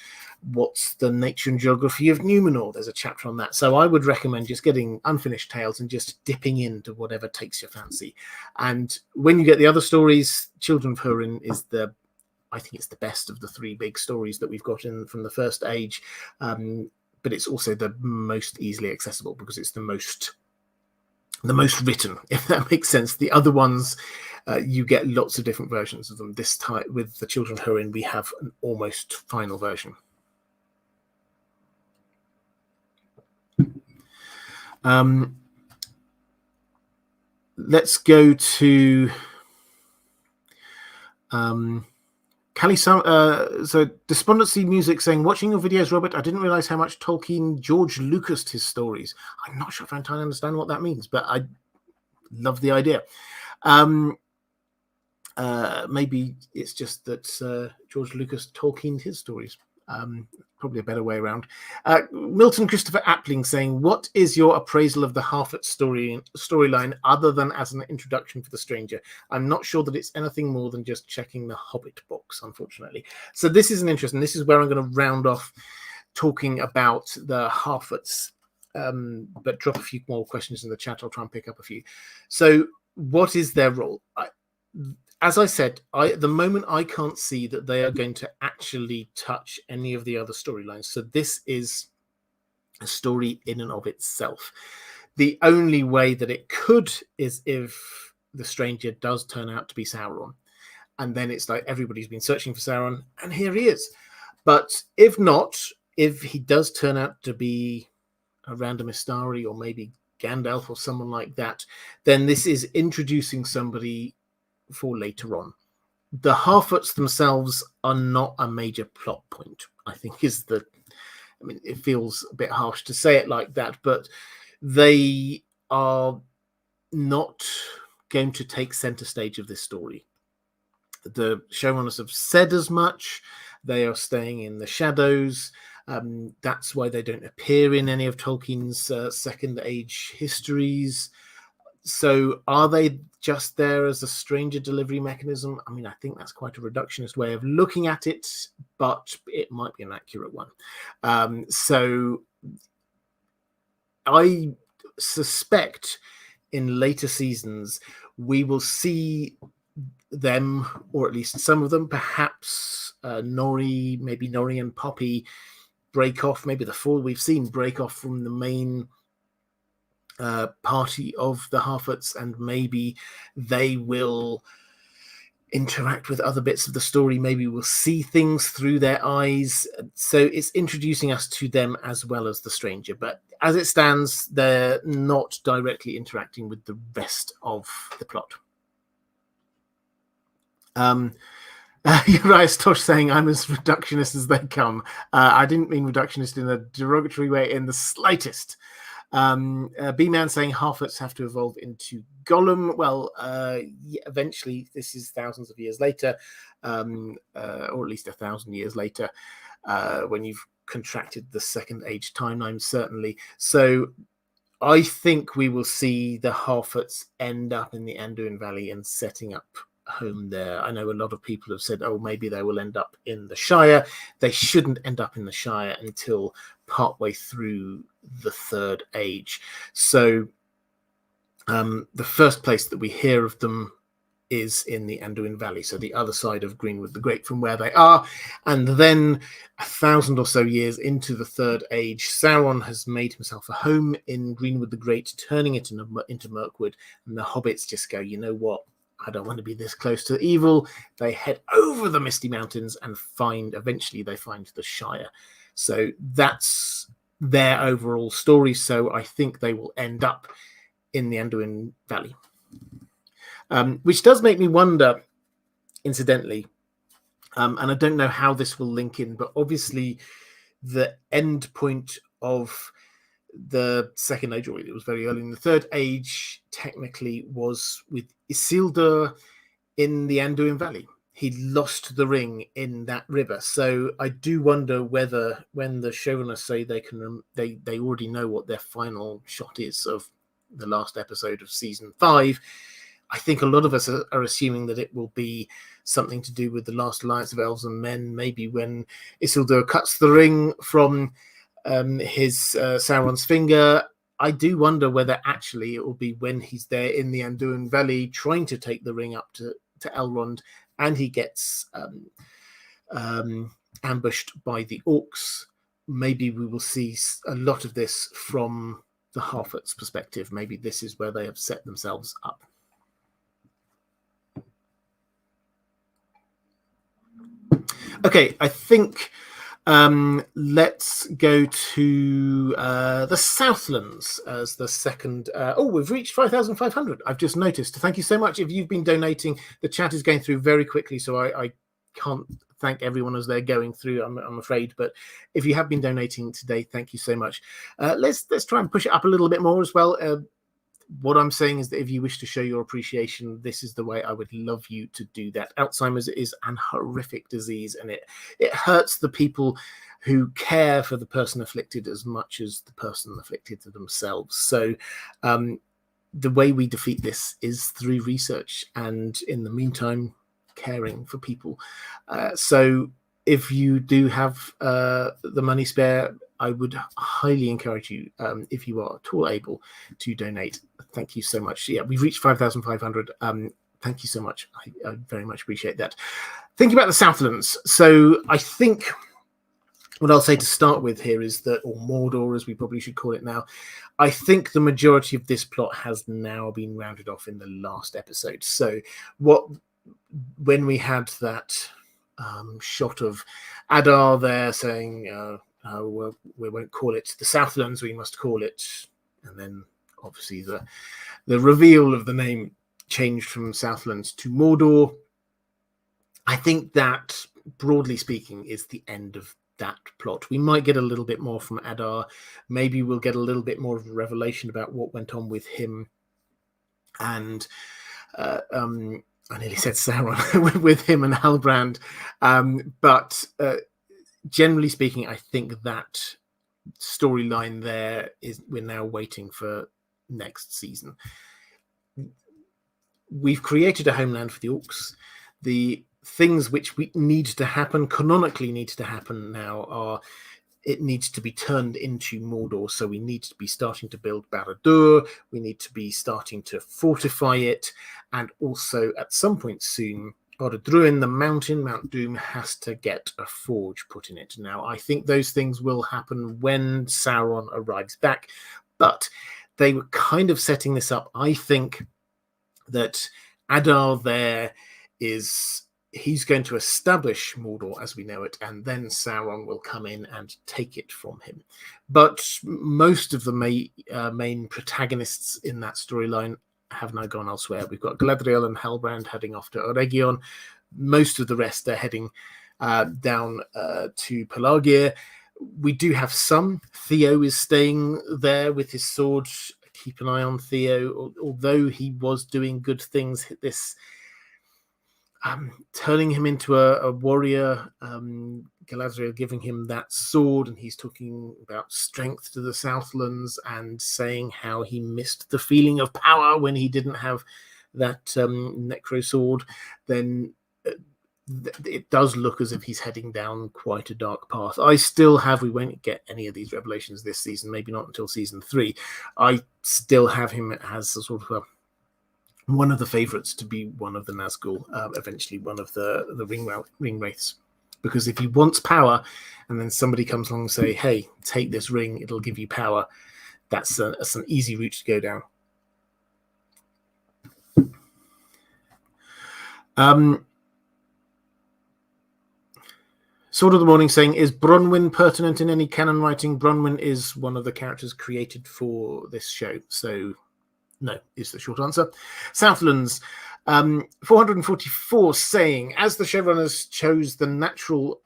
what's the nature and geography of Numenor. There's a chapter on that. So I would recommend just getting Unfinished Tales and just dipping into whatever takes your fancy. And when you get the other stories, Children of Húrin is I think it's the best of the three big stories that we've got in from the First Age, but it's also the most easily accessible because it's the most written, if that makes sense. The other ones, you get lots of different versions of them. This time with the Children of Húrin, we have an almost final version. Let's go to so Despondency Music saying, watching your videos, Robert, I didn't realize how much Tolkien George Lucased his stories. I'm not sure if I entirely understand what that means, but I love the idea. Maybe it's just that George Lucas Tolkiened his stories. Probably a better way around. Milton Christopher Appling saying, what is your appraisal of the Harfoot storyline other than as an introduction for the stranger? I'm not sure that it's anything more than just checking the Hobbit box, unfortunately. So this is an interesting, this is where I'm going to round off talking about the Harfoots, but drop a few more questions in the chat. I'll try and pick up a few. So what is their role? As I said, at the moment, I can't see that they are going to actually touch any of the other storylines. So this is a story in and of itself. The only way that it could is if the stranger does turn out to be Sauron. And then it's like everybody's been searching for Sauron, and here he is. But if not, if he does turn out to be a random Istari or maybe Gandalf or someone like that, then this is introducing somebody for later on. The Harfoots themselves are not a major plot point, I think is the I mean, it feels a bit harsh to say it like that, but they are not going to take center stage of this story. The showrunners have said as much. They are staying in the shadows. That's why they don't appear in any of Tolkien's Second Age histories. So are they just there as a stranger delivery mechanism? I mean, I think that's quite a reductionist way of looking at it, but it might be an accurate one. So I suspect in later seasons we will see them, or at least some of them, perhaps Nori, maybe Nori and Poppy break off, maybe the four we've seen break off from the main party of the Harfoots, and maybe they will interact with other bits of the story. Maybe we'll see things through their eyes. So it's introducing us to them as well as the stranger. But as it stands, they're not directly interacting with the rest of the plot. Urias Tosh saying I'm as reductionist as they come. I didn't mean reductionist in a derogatory way in the slightest. B-Man saying Harfoots have to evolve into Gollum. Well, eventually, this is thousands of years later, or at least 1,000 years later, when you've contracted the Second Age timeline, certainly. So I think we will see the Harfoots end up in the Anduin Valley and setting up home there. I know a lot of people have said, oh, maybe they will end up in the Shire. They shouldn't end up in the Shire until partway through the Third Age. So the first place that we hear of them is in the Anduin Valley, so the other side of Greenwood the Great from where they are. And then 1,000 or so years into the Third Age, Sauron has made himself a home in Greenwood the Great, turning it into Mirkwood, and the hobbits just go, you know what? I don't want to be this close to evil. They head over the Misty Mountains and eventually they find the Shire. So that's their overall story. So I think they will end up in the Anduin Valley. Which does make me wonder, incidentally, and I don't know how this will link in, but obviously the end point of the Second Age, or it was very early in the Third Age, technically was with Isildur in the Anduin Valley. He lost the ring in that river. So I do wonder whether, when the showrunners say they already know what their final shot is of the last episode of season 5, I think a lot of us are assuming that it will be something to do with the last alliance of elves and men, maybe when Isildur cuts the ring from his Sauron's finger. I do wonder whether actually it will be when he's there in the Anduin Valley trying to take the ring up to Elrond, and he gets ambushed by the Orcs. Maybe we will see a lot of this from the Harfoots' perspective. Maybe this is where they have set themselves up. Okay, I think let's go to the Southlands as the second. We've reached 5,500. I've just noticed. Thank you so much. If you've been donating, the chat is going through very quickly, so I can't thank everyone as they're going through, I'm afraid. But if you have been donating today, thank you so much. Let's try and push it up a little bit more as well. What I'm saying is that if you wish to show your appreciation, this is the way I would love you to do that. Alzheimer's is an horrific disease, and it hurts the people who care for the person afflicted as much as the person afflicted themselves. So the way we defeat this is through research, and in the meantime, caring for people. So if you do have the money spare, I would highly encourage you, if you are at all able, to donate. Thank you so much. Yeah, we've reached 5,500. Thank you so much. I very much appreciate that. Thinking about the Southlands. So I think what I'll say to start with here is that, or Mordor as we probably should call it now, I think the majority of this plot has now been rounded off in the last episode. So when we had that shot of Adar there saying, we won't call it the Southlands, we must call it, and then obviously the reveal of the name changed from Southlands to Mordor. I think that, broadly speaking, is the end of that plot. We might get a little bit more from Adar. Maybe we'll get a little bit more of a revelation about what went on with him and I nearly said Sauron with him and Hellbrand. But generally speaking, I think that storyline there is, we're now waiting for next season. We've created a homeland for the Orcs. The things which we need to happen, canonically needs to happen now, are it needs to be turned into Mordor. So we need to be starting to build Barad-dûr. We need to be starting to fortify it. And also at some point soon, Barad-dûr, the mountain, Mount Doom, has to get a forge put in it. Now, I think those things will happen when Sauron arrives back, but they were kind of setting this up. I think that Adar there he's going to establish Mordor as we know it, and then Sauron will come in and take it from him. But most of the main protagonists in that storyline have now gone elsewhere. We've got Galadriel and Hellbrand heading off to Eregion. Most of the rest are heading down to Pelargir. We do have some. Theo is staying there with his sword. Keep an eye on Theo, although he was doing good things. This turning him into a warrior, Galadriel giving him that sword, and he's talking about strength to the Southlands and saying how he missed the feeling of power when he didn't have that necro sword. Then it does look as if he's heading down quite a dark path. We won't get any of these revelations this season, maybe not until season 3. I still have him as a sort of one of the favourites to be one of the Nazgul, eventually one of the ring wraiths. Because if he wants power, and then somebody comes along and say, hey, take this ring, it'll give you power, that's an easy route to go down. Sword of the Morning saying, is Bronwyn pertinent in any canon writing? Bronwyn is one of the characters created for this show, so no, is the short answer. Southlands, 444 saying, as the showrunners chose a natural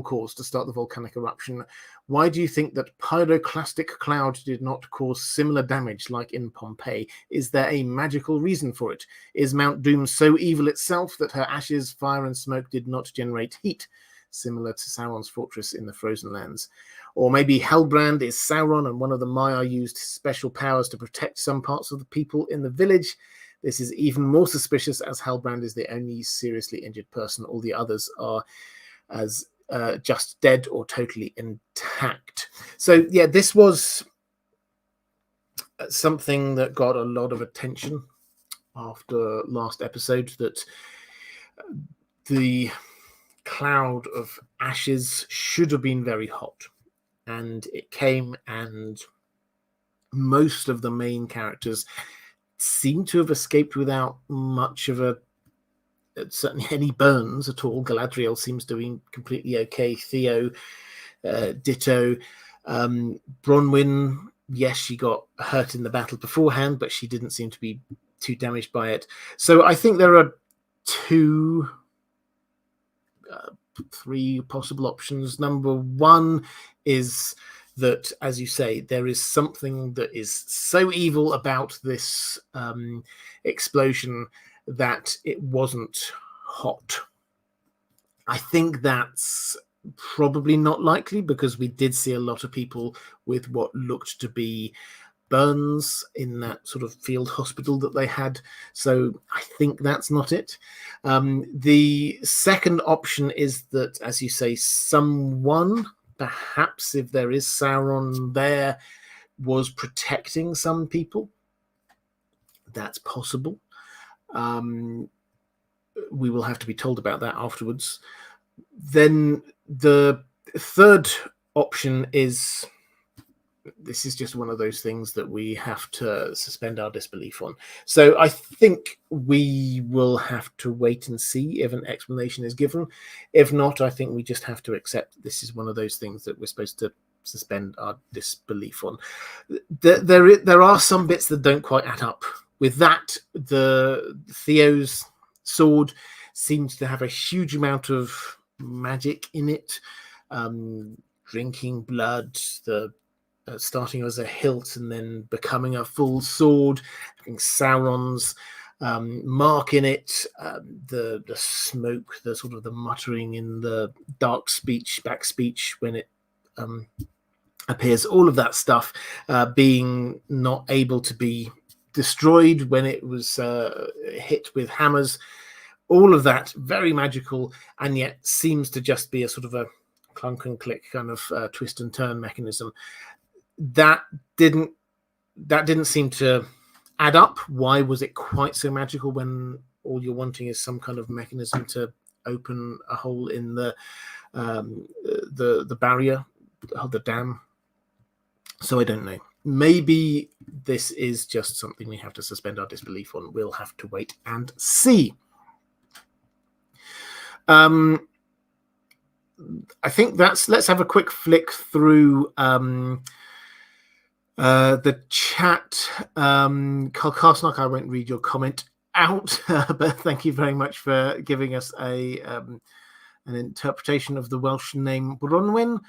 cause to start the volcanic eruption, why do you think that pyroclastic cloud did not cause similar damage like in Pompeii? Is there a magical reason for it? Is Mount Doom so evil itself that her ashes, fire and smoke did not generate heat, similar to Sauron's fortress in the Frozen Lands? Or maybe Hellbrand is Sauron and one of the Maiar used special powers to protect some parts of the people in the village. This is even more suspicious as Hellbrand is the only seriously injured person. All the others are as just dead or totally intact. So yeah, this was something that got a lot of attention after last episode, that the cloud of ashes should have been very hot. And it came, and most of the main characters seem to have escaped without much of certainly any burns at all. Galadriel seems to be completely okay. Theo, ditto. Bronwyn, yes, she got hurt in the battle beforehand, but she didn't seem to be too damaged by it. So I think there are three possible options. Number one is that, as you say, there is something that is so evil about this explosion that it wasn't hot. I think that's probably not likely, because we did see a lot of people with what looked to be burns in that sort of field hospital that they had. So I think that's not it. The second option is that, as you say, someone, perhaps if there is Sauron there, was protecting some people. That's possible. We will have to be told about that afterwards. Then the third option is, this is just one of those things that we have to suspend our disbelief on. So I think we will have to wait and see if an explanation is given. If not, I think we just have to accept this is one of those things that we're supposed to suspend our disbelief on. There are some bits that don't quite add up. With that, the Theo's sword seems to have a huge amount of magic in it. drinking blood, the starting as a hilt and then becoming a full sword, having Sauron's mark in it, the smoke, the sort of the muttering in the back speech when it appears, all of that stuff, being not able to be destroyed when it was hit with hammers, all of that very magical, and yet seems to just be a sort of a clunk and click kind of twist and turn mechanism. That didn't seem to add up. Why was it quite so magical when all you're wanting is some kind of mechanism to open a hole in the barrier, the dam? So I don't know. Maybe this is just something we have to suspend our disbelief on. We'll have to wait and see. I think let's have a quick flick through the chat. Carl Karsnock, I won't read your comment out, but thank you very much for giving us an interpretation of the Welsh name Bronwyn.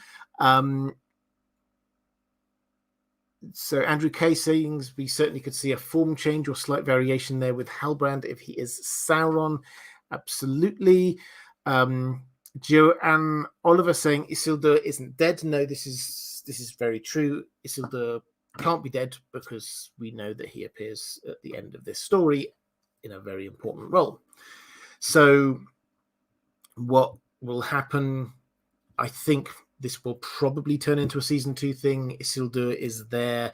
So Andrew Kay saying we certainly could see a form change or slight variation there with Hellbrand if he is Sauron. Absolutely. Joanne Oliver saying Isildur isn't dead. No, this is very true. Isildur can't be dead because we know that he appears at the end of this story in a very important role. So what will happen, I think this will probably turn into a season 2 thing. Isildur is there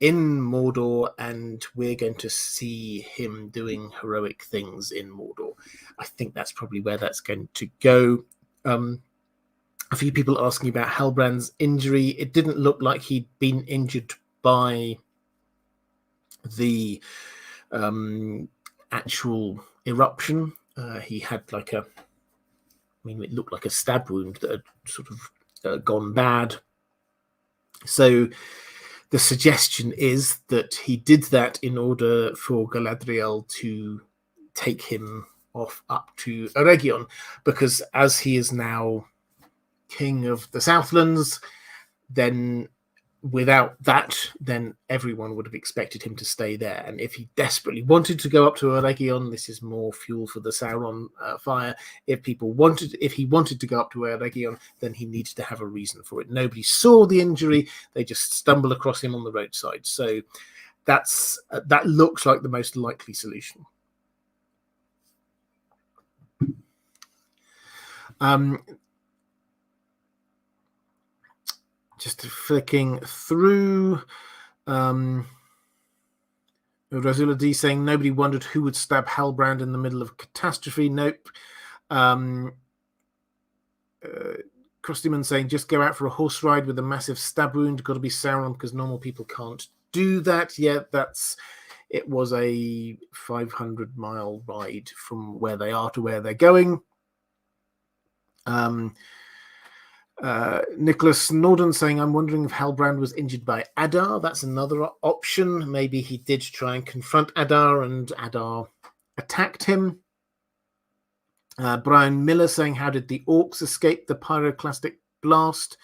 in Mordor and we're going to see him doing heroic things in Mordor. I think that's probably where that's going to go. A few people asking about Hellbrand's injury. It didn't look like he'd been injured by the actual eruption. He had it looked like a stab wound that had sort of gone bad. So the suggestion is that he did that in order for Galadriel to take him off up to Eregion, because as he is now king of the Southlands, then without that, then everyone would have expected him to stay there. And if he desperately wanted to go up to Eregion, this is more fuel for the Sauron fire. If he wanted to go up to Eregion, then he needed to have a reason for it. Nobody saw the injury; they just stumbled across him on the roadside. So that looks like the most likely solution. Just flicking through, Razula D saying nobody wondered who would stab Hellbrand in the middle of catastrophe. Nope. Crustyman saying just go out for a horse ride with a massive stab wound. Got to be Sauron because normal people can't do that. Yeah, it was a 500-mile ride from where they are to where they're going. Nicholas Norden saying, I'm wondering if Hellbrand was injured by Adar. That's another option. Maybe he did try and confront Adar and Adar attacked him. Brian Miller saying, how did the Orcs escape the Pyroclastic blast?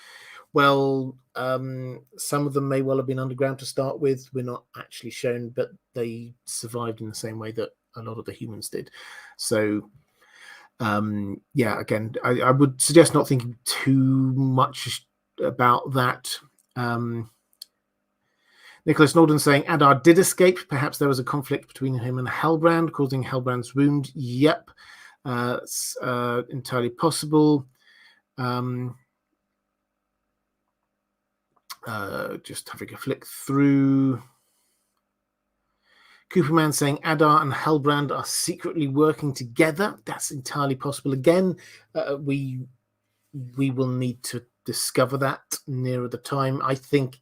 Well, some of them may well have been underground to start with. We're not actually shown, but they survived in the same way that a lot of the humans did. So again, I would suggest not thinking too much about that. Nicholas Norden saying Adar did escape. Perhaps there was a conflict between him and Hellbrand, causing Hellbrand's wound. Yep, it's entirely possible. Just having a flick through. Cooperman saying Adar and Hellbrand are secretly working together. That's entirely possible. Again, we will need to discover that nearer the time. I think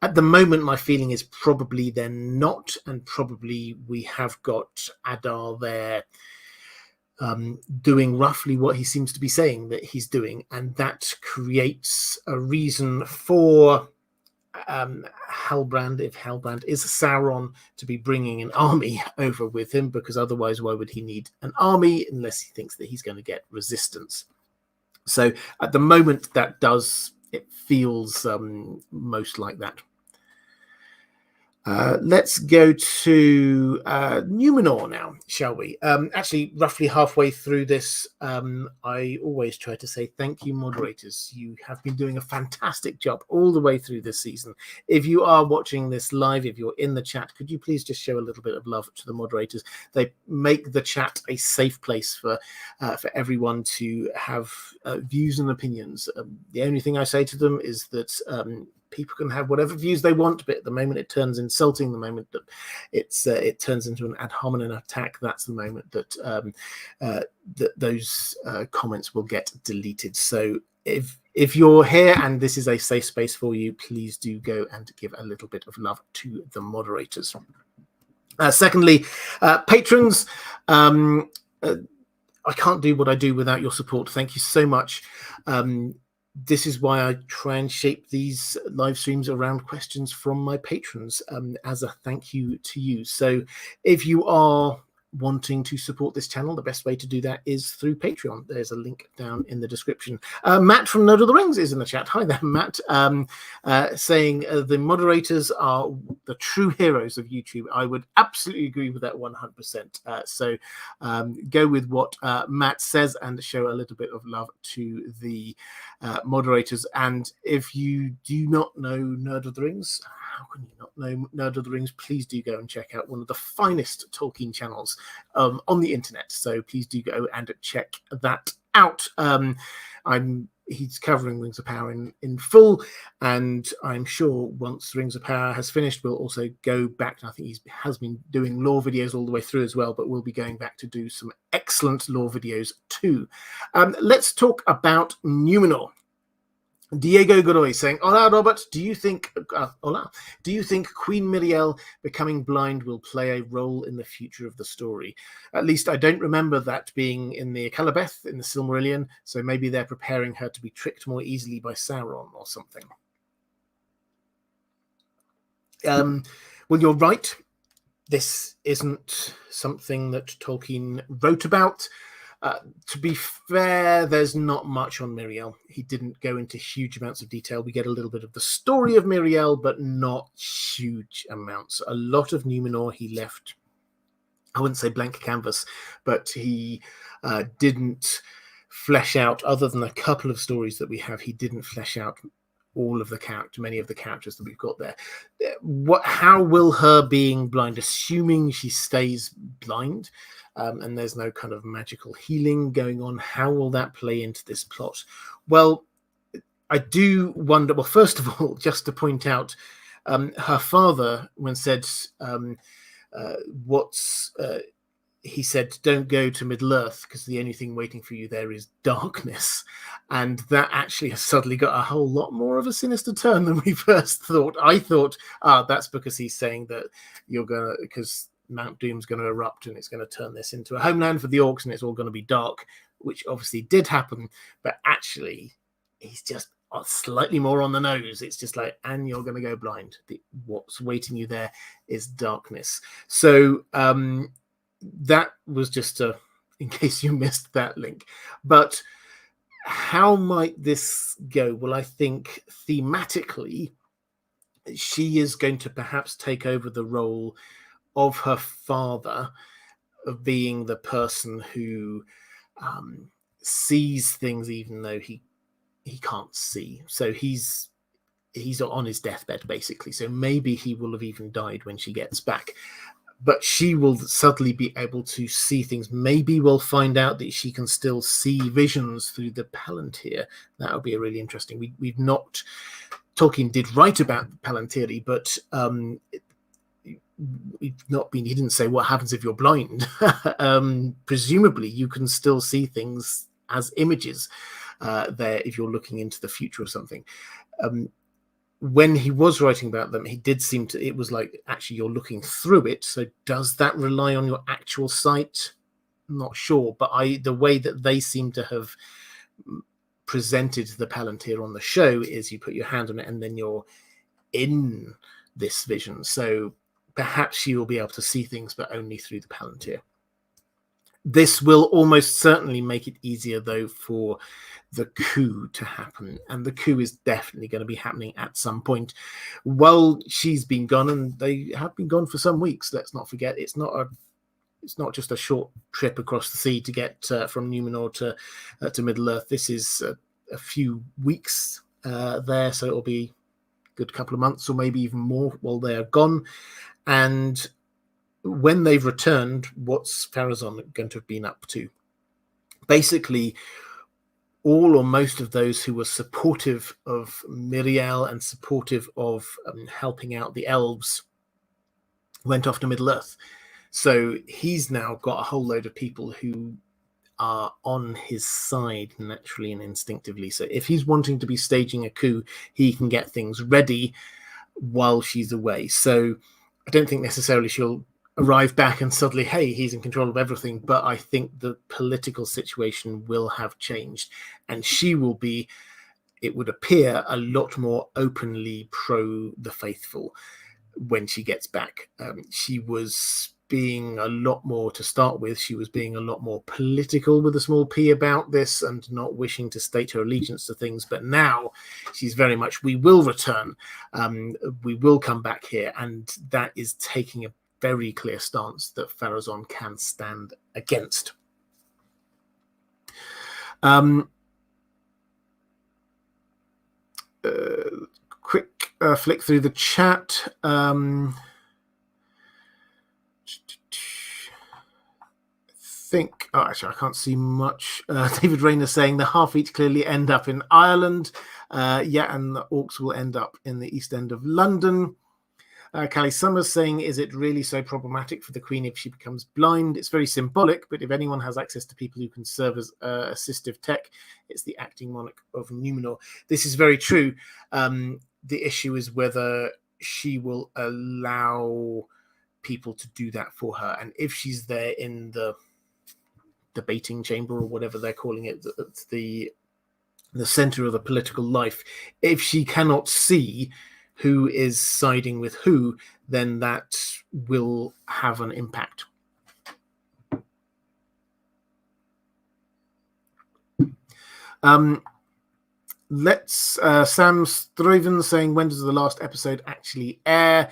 at the moment, my feeling is probably they're not, and probably we have got Adar there doing roughly what he seems to be saying that he's doing, and that creates a reason for Hellbrand, if Hellbrand is Sauron, to be bringing an army over with him, because otherwise why would he need an army unless he thinks that he's going to get resistance? So at the moment, it feels most like that. Let's go to Numenor now, shall we? Actually, roughly halfway through this, I always try to say thank you, moderators. You have been doing a fantastic job all the way through this season. If you are watching this live, if you're in the chat, could you please just show a little bit of love to the moderators? They make the chat a safe place for everyone to have views and opinions. The only thing I say to them is that people can have whatever views they want, but at the moment it turns insulting, the moment that it turns into an ad hominem attack, that's the moment that those comments will get deleted. So if you're here and this is a safe space for you, please do go and give a little bit of love to the moderators. Secondly, patrons, I can't do what I do without your support. Thank you so much. This is why I try and shape these live streams around questions from my patrons as a thank you to you. So if you are wanting to support this channel, the best way to do that is through Patreon. There's a link down in the description. Matt from Nerd of the Rings is in the chat. Hi there, Matt, saying the moderators are the true heroes of YouTube. I would absolutely agree with that 100%. So go with what Matt says and show a little bit of love to the moderators. And if you do not know Nerd of the Rings, how can you not know Nerd of the Rings? Please do go and check out one of the finest Tolkien channels on the internet. So please do go and check that out. He's covering Rings of Power in full, and I'm sure once Rings of Power has finished, we'll also go back. I think he has been doing lore videos all the way through as well, but we'll be going back to do some excellent lore videos too. Let's talk about Numenor. Diego Godoy saying, "Hola, Robert. Do you think Queen Miriel becoming blind will play a role in the future of the story? At least I don't remember that being in the Calabeth in the Silmarillion. So maybe they're preparing her to be tricked more easily by Sauron or something." Well, you're right. This isn't something that Tolkien wrote about. To be fair, there's not much on Miriel. He didn't go into huge amounts of detail. We get a little bit of the story of Miriel, but not huge amounts. A lot of Numenor he left, I wouldn't say blank canvas, but he didn't flesh out, other than a couple of stories that we have, he didn't flesh out all of the many of the characters that we've got there. How will her being blind, assuming she stays blind, and there's no kind of magical healing going on, how will that play into this plot? Well, I do wonder. Well, first of all, just to point out, her father, when said, he said, "Don't go to Middle-earth because the only thing waiting for you there is darkness." And that actually has suddenly got a whole lot more of a sinister turn than we first thought. I thought, that's because he's saying that because Mount Doom's going to erupt and it's going to turn this into a homeland for the orcs and it's all going to be dark, which obviously did happen. But actually, he's just slightly more on the nose. It's just like, and you're going to go blind. What's waiting you there is darkness. So that was just in case you missed that link. But how might this go? Well, I think thematically, she is going to perhaps take over the role of her father, of being the person who sees things even though he can't see. So he's on his deathbed, basically. So maybe he will have even died when she gets back. But she will suddenly be able to see things. Maybe we'll find out that she can still see visions through the Palantir. That would be a really interesting. We've not. Tolkien did write about the Palantiri, but he didn't say what happens if you're blind. Presumably, you can still see things as images there if you're looking into the future of something. When he was writing about them, he did seem to, it was like, actually, you're looking through it. So does that rely on your actual sight? I'm not sure. But the way that they seem to have presented the Palantir on the show is you put your hand on it and then you're in this vision. So perhaps she will be able to see things, but only through the Palantir. This will almost certainly make it easier, though, for the coup to happen, and the coup is definitely going to be happening at some point. Well, she's been gone, and they have been gone for some weeks. Let's not forget, it's not just a short trip across the sea to get from Numenor to Middle Earth. This is a few weeks there, so it'll be a good couple of months or maybe even more while they are gone. And when they've returned, what's Pharazôn going to have been up to? Basically, all or most of those who were supportive of Miriel and supportive of helping out the elves went off to Middle Earth. So he's now got a whole load of people who are on his side naturally and instinctively. So if he's wanting to be staging a coup, he can get things ready while she's away. So I don't think necessarily she'll arrive back and suddenly, hey, he's in control of everything. But I think the political situation will have changed, and she will be, it would appear, a lot more openly pro the faithful when she gets back. She was being a lot more, to start with, she was being a lot more political with a small p about this and not wishing to state her allegiance to things. But now she's very much, we will return, we will come back here. And that is taking a very clear stance that Pharazôn can stand against. Quick flick through the chat. Actually, I can't see much. David Rayner saying the half-eats clearly end up in Ireland. And the Orcs will end up in the East End of London. Callie Summers saying, is it really so problematic for the Queen if she becomes blind? It's very symbolic, but if anyone has access to people who can serve as assistive tech, it's the acting monarch of Numenor. This is very true. The issue is whether she will allow people to do that for her. And if she's there in the debating chamber or whatever they're calling it, the center of the political life, if she cannot see who is siding with who, then that will have an impact. Sam Stuyven saying, when does the last episode actually air?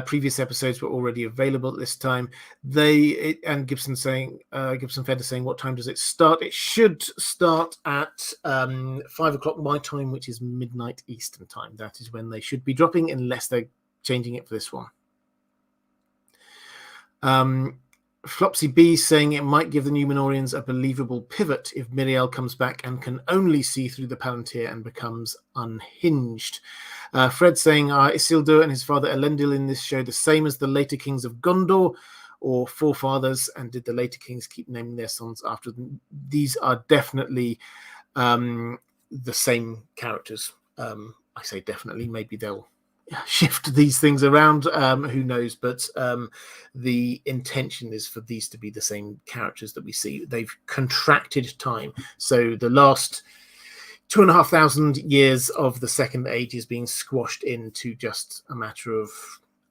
Previous episodes were already available at this time. And Gibson Feder saying, what time does it start? It should start at 5 o'clock my time, which is midnight Eastern time. That is when they should be dropping, unless they're changing it for this one. Flopsy B saying it might give the Numenorians a believable pivot if Miriel comes back and can only see through the Palantir and becomes unhinged. Fred saying, are Isildur and his father Elendil in this show the same as the later kings of Gondor or forefathers? And did the later kings keep naming their sons after them? These are definitely the same characters. I say definitely, maybe they'll shift these things around, who knows, but the intention is for these to be the same characters that we see. They've contracted time, so the last 2,500 years of the Second Age is being squashed into just a matter of,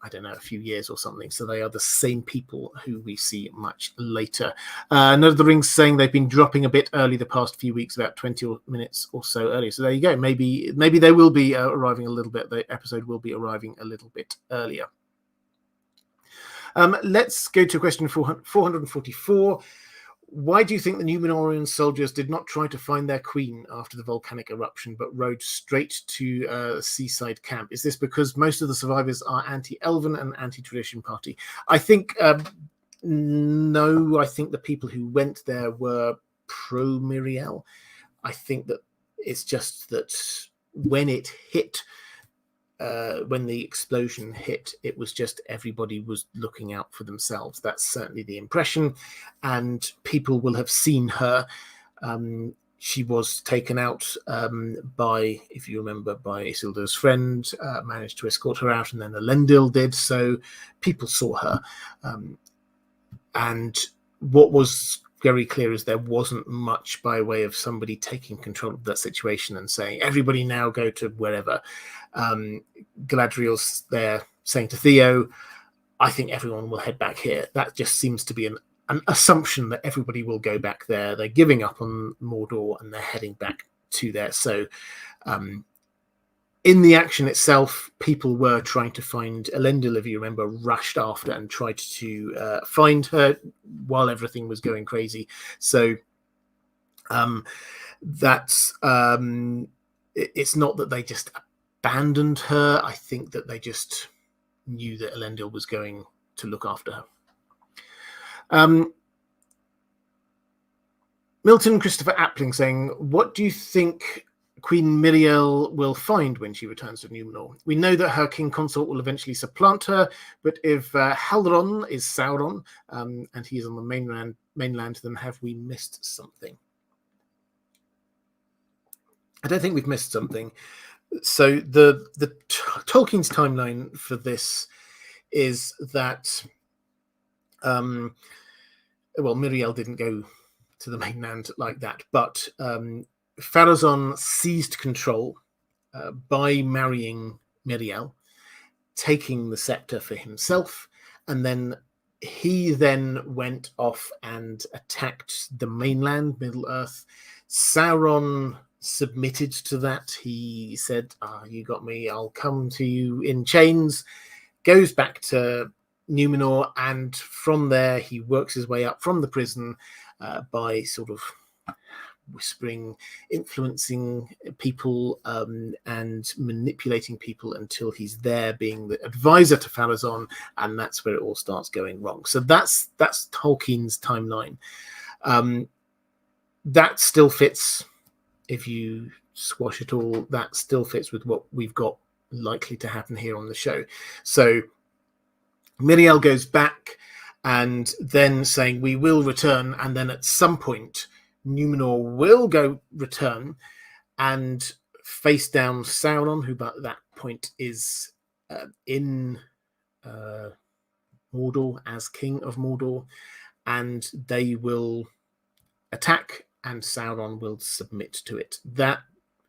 I don't know, a few years or something. So they are the same people who we see much later. None of the Rings saying they've been dropping a bit early the past few weeks, about 20 minutes or so earlier. So there you go. Maybe they will be arriving a little bit. The episode will be arriving a little bit earlier. Let's go to question 444. Why do you think the Numenorian soldiers did not try to find their queen after the volcanic eruption, but rode straight to a seaside camp? Is this because most of the survivors are anti-Elven and anti-tradition party? I think no. I think the people who went there were pro-Miriel. I think that it's just that when it hit, when the explosion hit, it was just everybody was looking out for themselves. That's certainly the impression, and people will have seen her. She was taken out by, if you remember, by Isildur's friend, managed to escort her out, and then Elendil did, so people saw her. And what was very clear is there wasn't much by way of somebody taking control of that situation and saying, everybody now go to wherever. Galadriel's there saying to Theo, I think everyone will head back here. That just seems to be an an assumption that everybody will go back there. They're giving up on Mordor and they're heading back to there. So in the action itself, people were trying to find Elendil, if you remember, rushed after and tried to find her while everything was going crazy. So that's it's not that they just abandoned her. I think that they just knew that Elendil was going to look after her. Milton Christopher Appling saying, what do you think Queen Miriel will find when she returns to Numenor? We know that her king consort will eventually supplant her, but if Hellbran is Sauron and he is on the mainland, then have we missed something? I don't think we've missed something. So the Tolkien's timeline for this is that Miriel didn't go to the mainland like that, but Pharazôn seized control by marrying Miriel, taking the scepter for himself, and then he went off and attacked the mainland, Middle-earth. Sauron submitted to that. He said, you got me, I'll come to you in chains. Goes back to Numenor, and from there he works his way up from the prison by sort of whispering, influencing people and manipulating people until he's there being the advisor to Pharazôn, and that's where it all starts going wrong. So that's Tolkien's timeline. That still fits. If you squash it all, that still fits with what we've got likely to happen here on the show. So Miriel goes back and then saying we will return, and then at some point Numenor will return and face down Sauron, who by that point is in Mordor as king of Mordor, and they will attack and Sauron will submit to it. That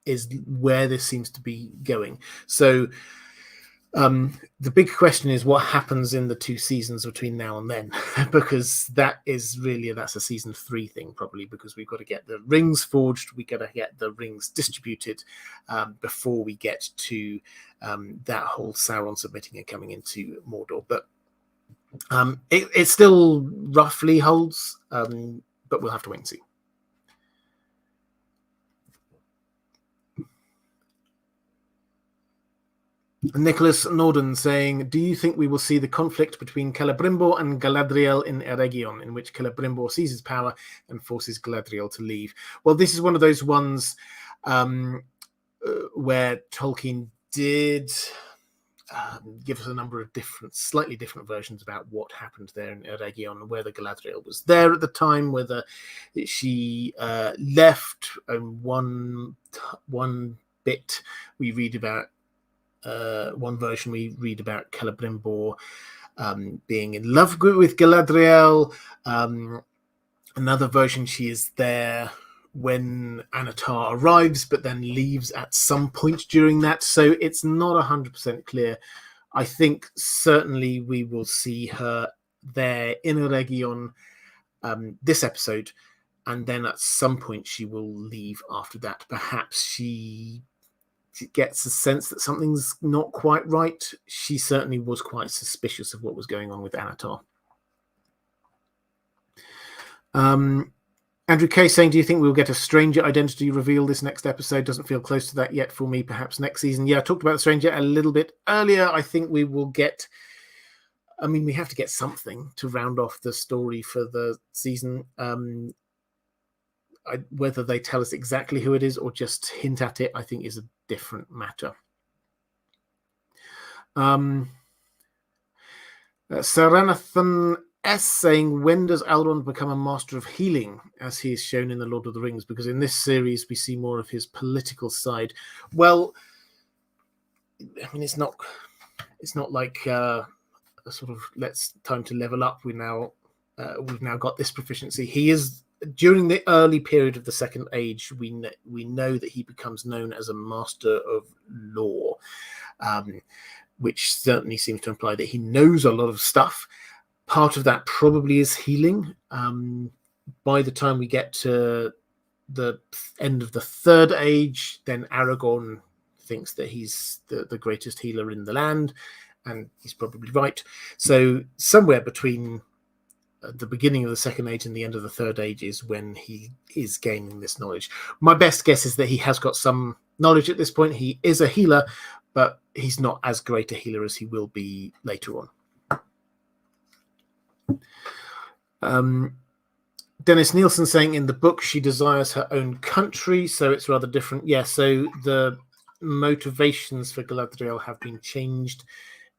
is where this seems to be going. So the big question is what happens in the 2 seasons between now and then, because that's a season 3 thing probably, because we've got to get the rings forged, we got to get the rings distributed before we get to that whole Sauron submitting and coming into Mordor. But it still roughly holds, but we'll have to wait and see. Nicholas Norden saying, do you think we will see the conflict between Celebrimbor and Galadriel in Eregion, in which Celebrimbor seizes power and forces Galadriel to leave? Well, this is one of those ones where Tolkien did give us a number of slightly different versions about what happened there in Eregion, whether Galadriel was there at the time, whether she left. One bit we read about, one version we read about Celebrimbor being in love with Galadriel. Another version, she is there when Anatar arrives, but then leaves at some point during that. So it's not 100% clear. I think certainly we will see her there in Eregion this episode, and then at some point she will leave after that. Perhaps she gets a sense that something's not quite right. She certainly was quite suspicious of what was going on with Anatar. Andrew K saying, do you think we'll get a stranger identity reveal this next episode? Doesn't feel close to that yet for me. Perhaps next season. Yeah, I talked about the stranger a little bit earlier. I think we will get, we have to get something to round off the story for the season. Whether they tell us exactly who it is or just hint at it, I think is a different matter. Saranathan S saying, when does Elrond become a master of healing, as he is shown in The Lord of the Rings? Because in this series, we see more of his political side. Well, it's not like a sort of time to level up. We've now got this proficiency. He is, during the early period of the Second Age, we know that he becomes known as a master of law, which certainly seems to imply that he knows a lot of stuff. Part of that probably is healing. By the time we get to the end of the Third Age, then Aragorn thinks that he's the greatest healer in the land, and he's probably right. So somewhere between the beginning of the Second Age and the end of the Third Age is when he is gaining this knowledge. My best guess is that he has got some knowledge at this point. He is a healer, but he's not as great a healer as he will be later on. Dennis Nielsen saying in the book she desires her own country, so it's rather different. Yeah, so the motivations for Galadriel have been changed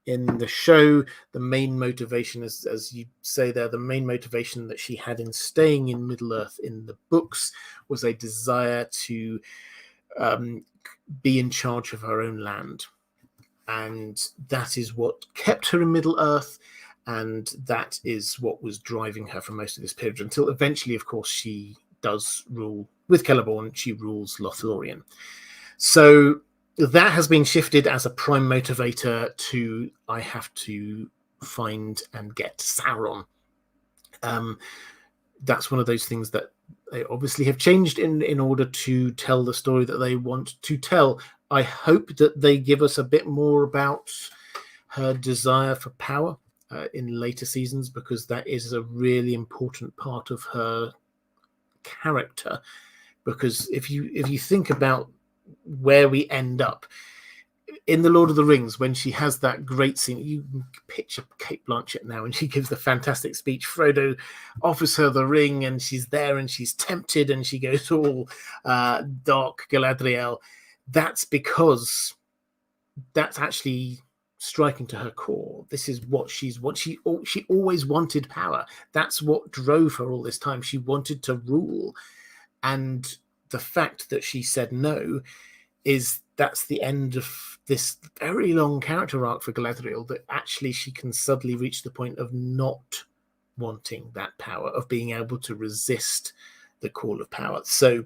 in the show. The main motivation, as you say there, the main motivation that she had in staying in Middle-earth in the books was a desire to be in charge of her own land. And that is what kept her in Middle-earth, and that is what was driving her for most of this period, until eventually, of course, she does rule with Celeborn. She rules Lothlorien. So that has been shifted as a prime motivator to, I have to find and get Sauron. That's one of those things that they obviously have changed in order to tell the story that they want to tell. I hope that they give us a bit more about her desire for power in later seasons, because that is a really important part of her character. Because if you think about where we end up in the Lord of the Rings, when she has that great scene, you can picture Kate Blanchett now, and she gives the fantastic speech. Frodo offers her the ring, and she's there, and she's tempted, and she goes all dark Galadriel. That's because that's actually striking to her core. This is what she always wanted power. That's what drove her all this time. She wanted to rule, and the fact that she said no that's the end of this very long character arc for Galadriel, that actually she can suddenly reach the point of not wanting that power, of being able to resist the call of power. So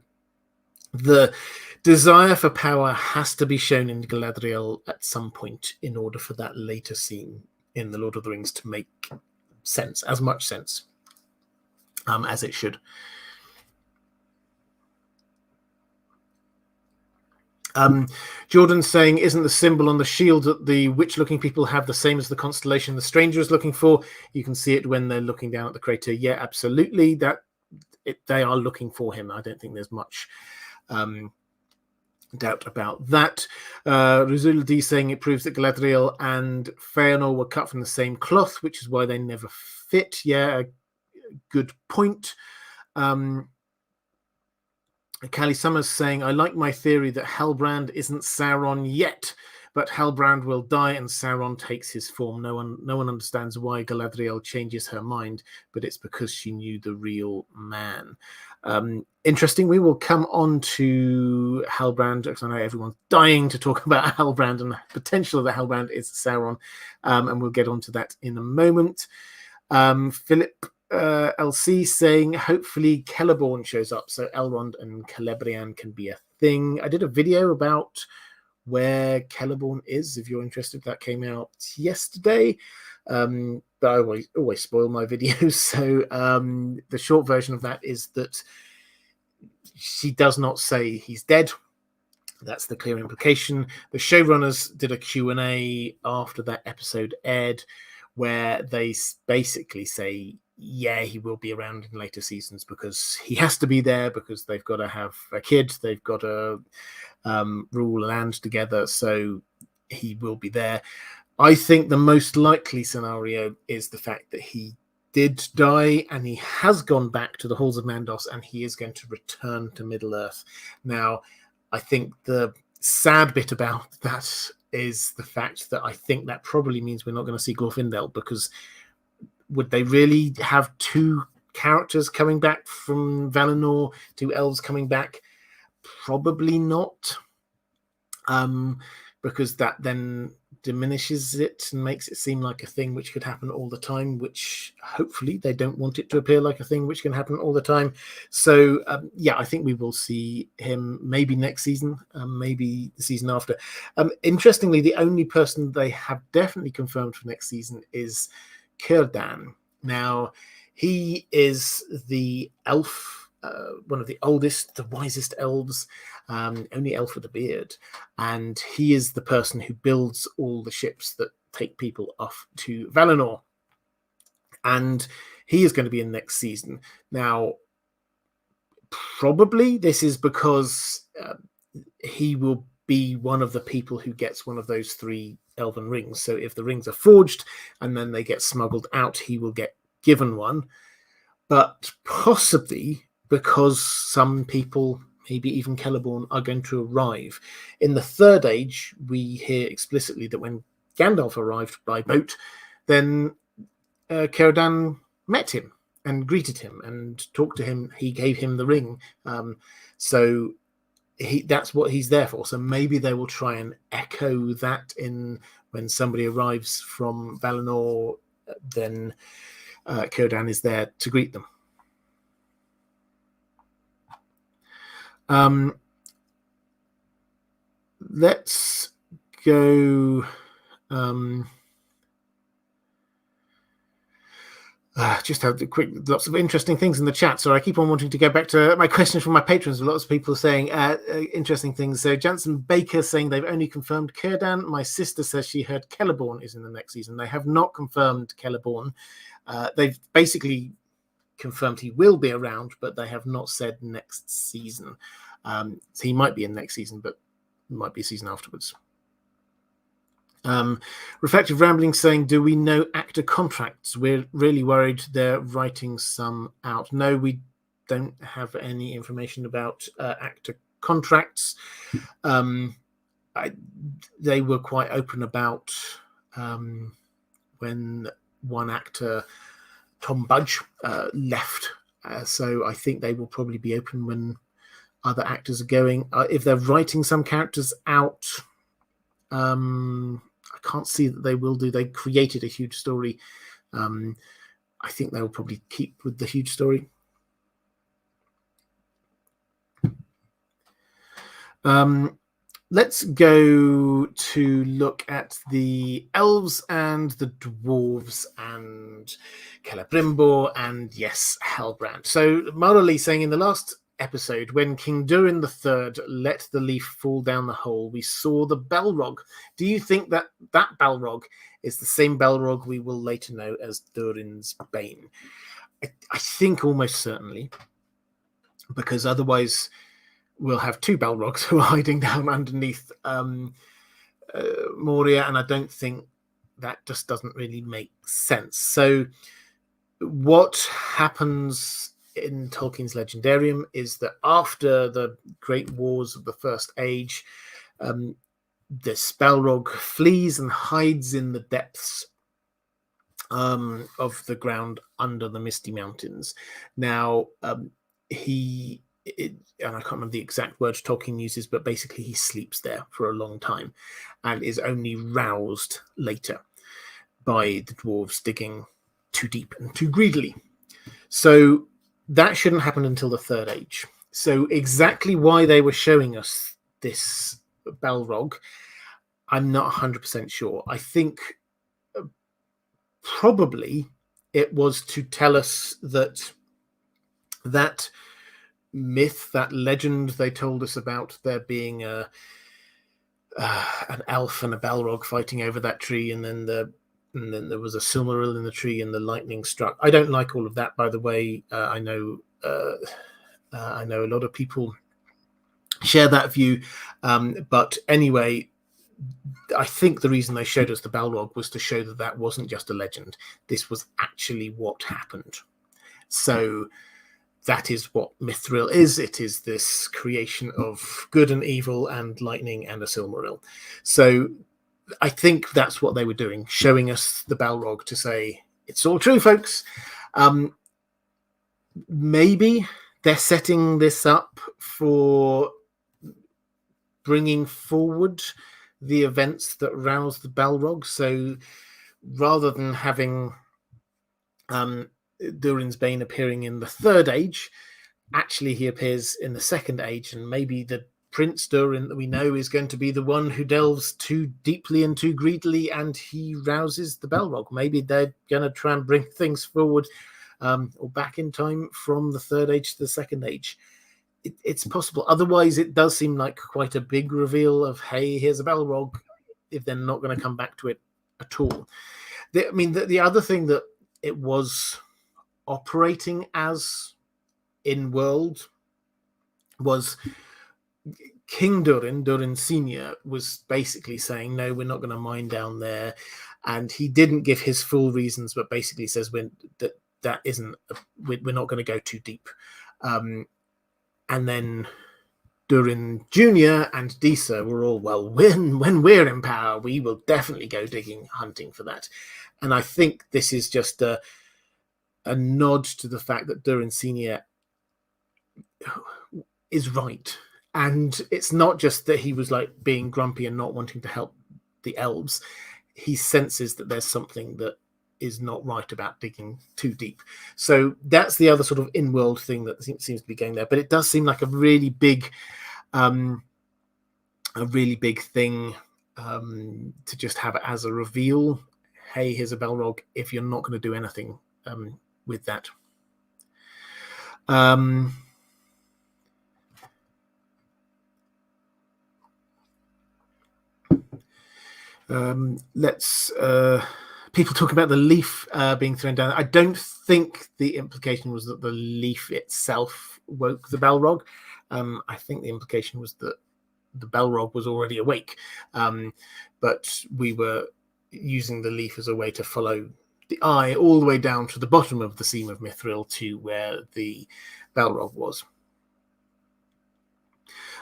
the desire for power has to be shown in Galadriel at some point in order for that later scene in The Lord of the Rings to make sense, as much sense as it should. Jordan saying, isn't the symbol on the shield that the witch-looking people have the same as the constellation the stranger is looking for? You can see it when they're looking down at the crater. Yeah, absolutely. They are looking for him. I don't think there's much doubt about that. Rizul D saying it proves that Galadriel and Feanor were cut from the same cloth, which is why they never fit. Yeah, good point. Callie Summers saying, I like my theory that Hellbrand isn't Sauron yet, but Hellbrand will die and Sauron takes his form. No one understands why Galadriel changes her mind, but it's because she knew the real man. Interesting. We will come on to Hellbrand, because I know everyone's dying to talk about Hellbrand and the potential that Hellbrand is Sauron, and we'll get onto that in a moment. Philip LC saying, hopefully Celeborn shows up so Elrond and Celebrian can be a thing. I did a video about where Celeborn is, if you're interested. That came out yesterday, but I always spoil my videos. So the short version of that is that she does not say he's dead. That's the clear implication. The showrunners did a Q&A after that episode aired, where they basically say, yeah, he will be around in later seasons because he has to be there, because they've got to have a kid, they've got to rule land together, so he will be there. I think the most likely scenario is the fact that he did die and he has gone back to the halls of Mandos and he is going to return to Middle-earth. Now, I think the sad bit about that is the fact that I think that probably means we're not going to see Glorfindel, because would they really have two characters coming back from Valinor, two elves coming back? Probably not, because that then diminishes it and makes it seem like a thing which could happen all the time, which hopefully they don't want it to appear like a thing which can happen all the time. So yeah, I think we will see him maybe next season, maybe the season after. Interestingly, the only person they have definitely confirmed for next season is Círdan. Now, he is the elf, one of the oldest, the wisest elves, only elf with a beard. And he is the person who builds all the ships that take people off to Valinor. And he is going to be in next season. Now, probably this is because he will be one of the people who gets one of those 3 elven rings. So if the rings are forged and then they get smuggled out, he will get given one. But possibly because some people, maybe even Celeborn, are going to arrive. In the Third Age, we hear explicitly that when Gandalf arrived by boat, then Círdan met him and greeted him and talked to him. He gave him the ring. So that's what he's there for. So maybe they will try and echo that in when somebody arrives from Valinor, then Círdan is there to greet them. Let's go. Just have lots of interesting things in the chat. So I keep on wanting to go back to my questions from my patrons. Lots of people saying interesting things. So Jansen Baker saying they've only confirmed Círdan. My sister says she heard Celeborn is in the next season. They have not confirmed Celeborn. They've basically confirmed he will be around, but they have not said next season. So he might be in next season, but it might be a season afterwards. Reflective Rambling saying, do we know actor contracts? We're really worried they're writing some out. No, we don't have any information about actor contracts. They were quite open about when one actor, Tom Budge, left. So I think they will probably be open when other actors are going. If they're writing some characters out, I can't see that they will do. They created a huge story. I think they will probably keep with the huge story. Let's go to look at the elves and the dwarves and Celebrimbor and, yes, Hellbran. So Marley saying in the last episode, when King Durin III let the leaf fall down the hole, we saw the Balrog. Do you think that that Balrog is the same Balrog we will later know as Durin's Bane? I think almost certainly, because otherwise we'll have 2 Balrogs who are hiding down underneath Moria, and I don't think that just doesn't really make sense. So what happens in Tolkien's Legendarium is that after the Great Wars of the First Age, this Balrog flees and hides in the depths of the ground under the Misty Mountains. Now, and I can't remember the exact words Tolkien uses, but basically he sleeps there for a long time and is only roused later by the dwarves digging too deep and too greedily. So that shouldn't happen until the Third Age. So exactly why they were showing us this Balrog, I'm not 100% sure. I think probably it was to tell us that myth, that legend they told us about there being an elf and a Balrog fighting over that tree, and then there was a Silmaril in the tree and the lightning struck. I don't like all of that, by the way. I know a lot of people share that view. But anyway, I think the reason they showed us the Balrog was to show that that wasn't just a legend. This was actually what happened. So that is what Mithril is. It is this creation of good and evil and lightning and a Silmaril. So I think that's what they were doing, showing us the Balrog to say, it's all true, folks. Maybe they're setting this up for bringing forward the events that roused the Balrog. So rather than having Durin's Bane appearing in the Third Age, actually he appears in the Second Age, and maybe the Prince Durin that we know is going to be the one who delves too deeply and too greedily, and he rouses the Balrog. Maybe they're going to try and bring things forward or back in time from the Third Age to the Second Age. It's possible. Otherwise, it does seem like quite a big reveal of, hey, here's a Balrog, if they're not going to come back to it at all. The other thing that it was operating as in world was King Durin Senior was basically saying, no, we're not going to mine down there, and he didn't give his full reasons, but basically says we're not going to go too deep. And then Durin Jr. and Disa were all, well, when we're in power, we will definitely go hunting for that. And I think this is just a nod to the fact that Durin Senior is right. And it's not just that he was like being grumpy and not wanting to help the elves. He senses that there's something that is not right about digging too deep. So that's the other sort of in-world thing that seems to be going there. But it does seem like a really big thing to just have it as a reveal. Hey, here's a Balrog, if you're not going to do anything with that. People talk about the leaf being thrown down. I don't think the implication was that the leaf itself woke the Balrog. I think the implication was that the Balrog was already awake, but we were using the leaf as a way to follow the eye all the way down to the bottom of the seam of Mithril to where the Balrog was.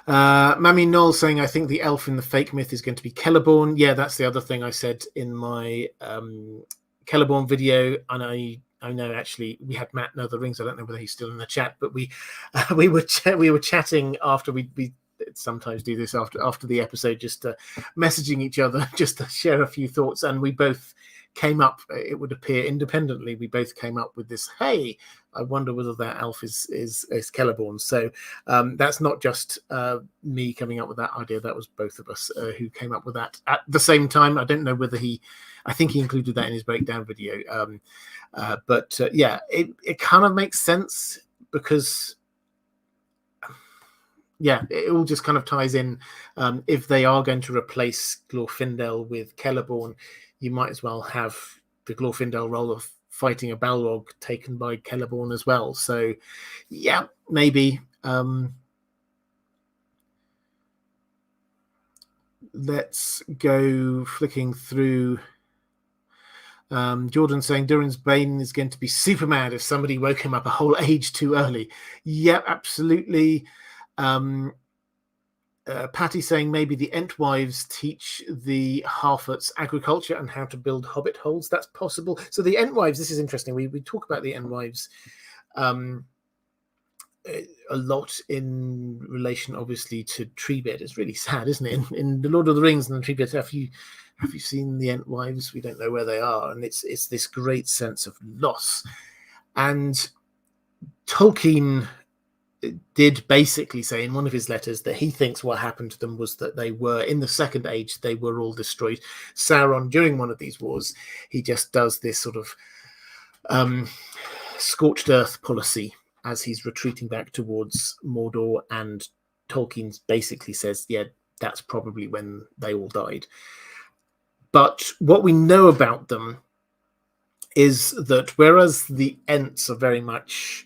Mammy Knoll saying, I think the elf in the fake myth is going to be Celeborn. Yeah, that's the other thing I said in my Celeborn video. And I know actually we had Matt Know the Rings. I don't know whether he's still in the chat, but we were chatting after we sometimes do this after the episode, just messaging each other just to share a few thoughts, and we both came up, it would appear independently, we both came up with this, hey, I wonder whether that elf is Celeborn. So that's not just me coming up with that idea, that was both of us who came up with that at the same time. I don't know whether I think he included that in his breakdown video, but yeah, it kind of makes sense, because yeah, it all just kind of ties in. If they are going to replace Glorfindel with Celeborn, you might as well have the Glorfindel role of fighting a Balrog taken by Celeborn as well. So, yeah, maybe. Let's go flicking through. Jordan saying Durin's Bane is going to be super mad if somebody woke him up a whole age too early. Yeah, absolutely. Patty saying maybe the Entwives teach the Harfoots agriculture and how to build hobbit holes. That's possible. So the Entwives, this is interesting. We talk about the Entwives a lot in relation, obviously, to Treebeard. It's really sad, isn't it? In the Lord of the Rings and the Treebeard, have you seen the Entwives? We don't know where they are, and it's this great sense of loss. And Tolkien did basically say in one of his letters that he thinks what happened to them was that they were, in the Second Age, they were all destroyed. Sauron, during one of these wars, he just does this sort of scorched earth policy as he's retreating back towards Mordor, and Tolkien basically says, yeah, that's probably when they all died. But what we know about them is that whereas the Ents are very much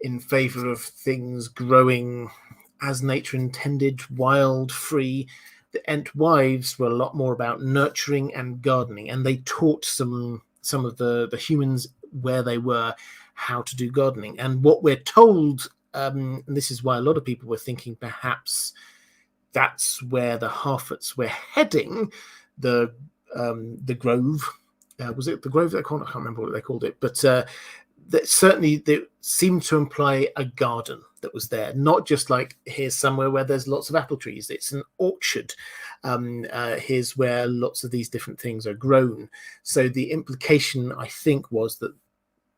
in favor of things growing as nature intended, wild, free, the Entwives were a lot more about nurturing and gardening, and they taught some of the humans where they were how to do gardening. And what we're told, and this is why a lot of people were thinking perhaps that's where the Harfoots were heading, the Grove. Was it the Grove? I can't remember what they called it, but that certainly they seemed to imply a garden that was there, not just like here's somewhere where there's lots of apple trees. It's an orchard. Here's where lots of these different things are grown. So the implication, I think, was that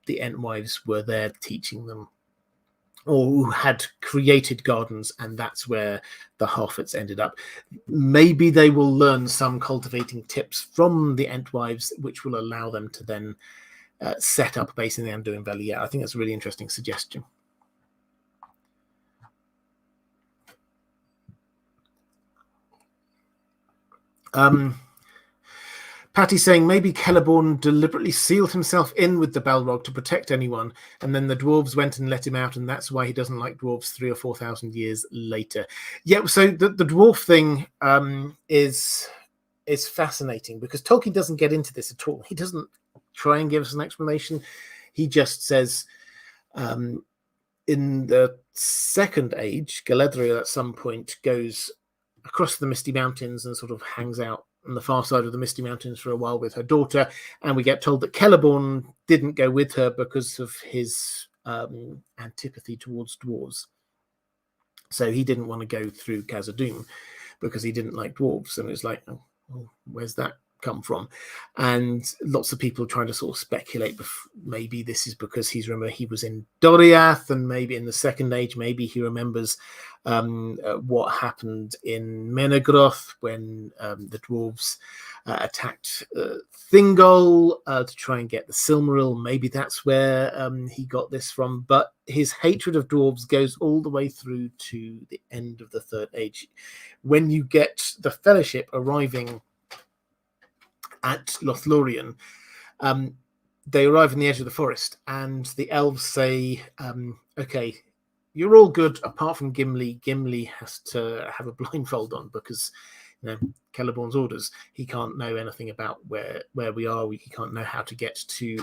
the Entwives were there teaching them or who had created gardens, and that's where the Harfoots ended up. Maybe they will learn some cultivating tips from the Entwives, which will allow them to then set up a base in the Anduin Valley. Yeah, I think that's a really interesting suggestion. Patty's saying maybe Celeborn deliberately sealed himself in with the Balrog to protect anyone, and then the dwarves went and let him out, and that's why he doesn't like dwarves 3,000 or 4,000 years later. Yeah, so the dwarf thing is fascinating, because Tolkien doesn't get into this at all. He doesn't try and give us an explanation. He just says, in the Second Age, Galadriel at some point goes across the Misty Mountains and sort of hangs out on the far side of the Misty Mountains for a while with her daughter, and we get told that Celeborn didn't go with her because of his antipathy towards dwarves. So he didn't want to go through Khazad-dûm because he didn't like dwarves, and it's like, oh, well, where's that come from? And lots of people trying to sort of speculate, maybe this is because he was in Doriath, and maybe in the Second Age, maybe he remembers what happened in Menegroth when the dwarves attacked Thingol to try and get the Silmaril. Maybe that's where he got this from. But his hatred of dwarves goes all the way through to the end of the Third Age. When you get the Fellowship arriving at Lothlorien, they arrive in the edge of the forest, and the elves say, okay, you're all good apart from Gimli. Gimli has to have a blindfold on because, Celeborn's orders. He can't know anything about where we are. He can't know how to get to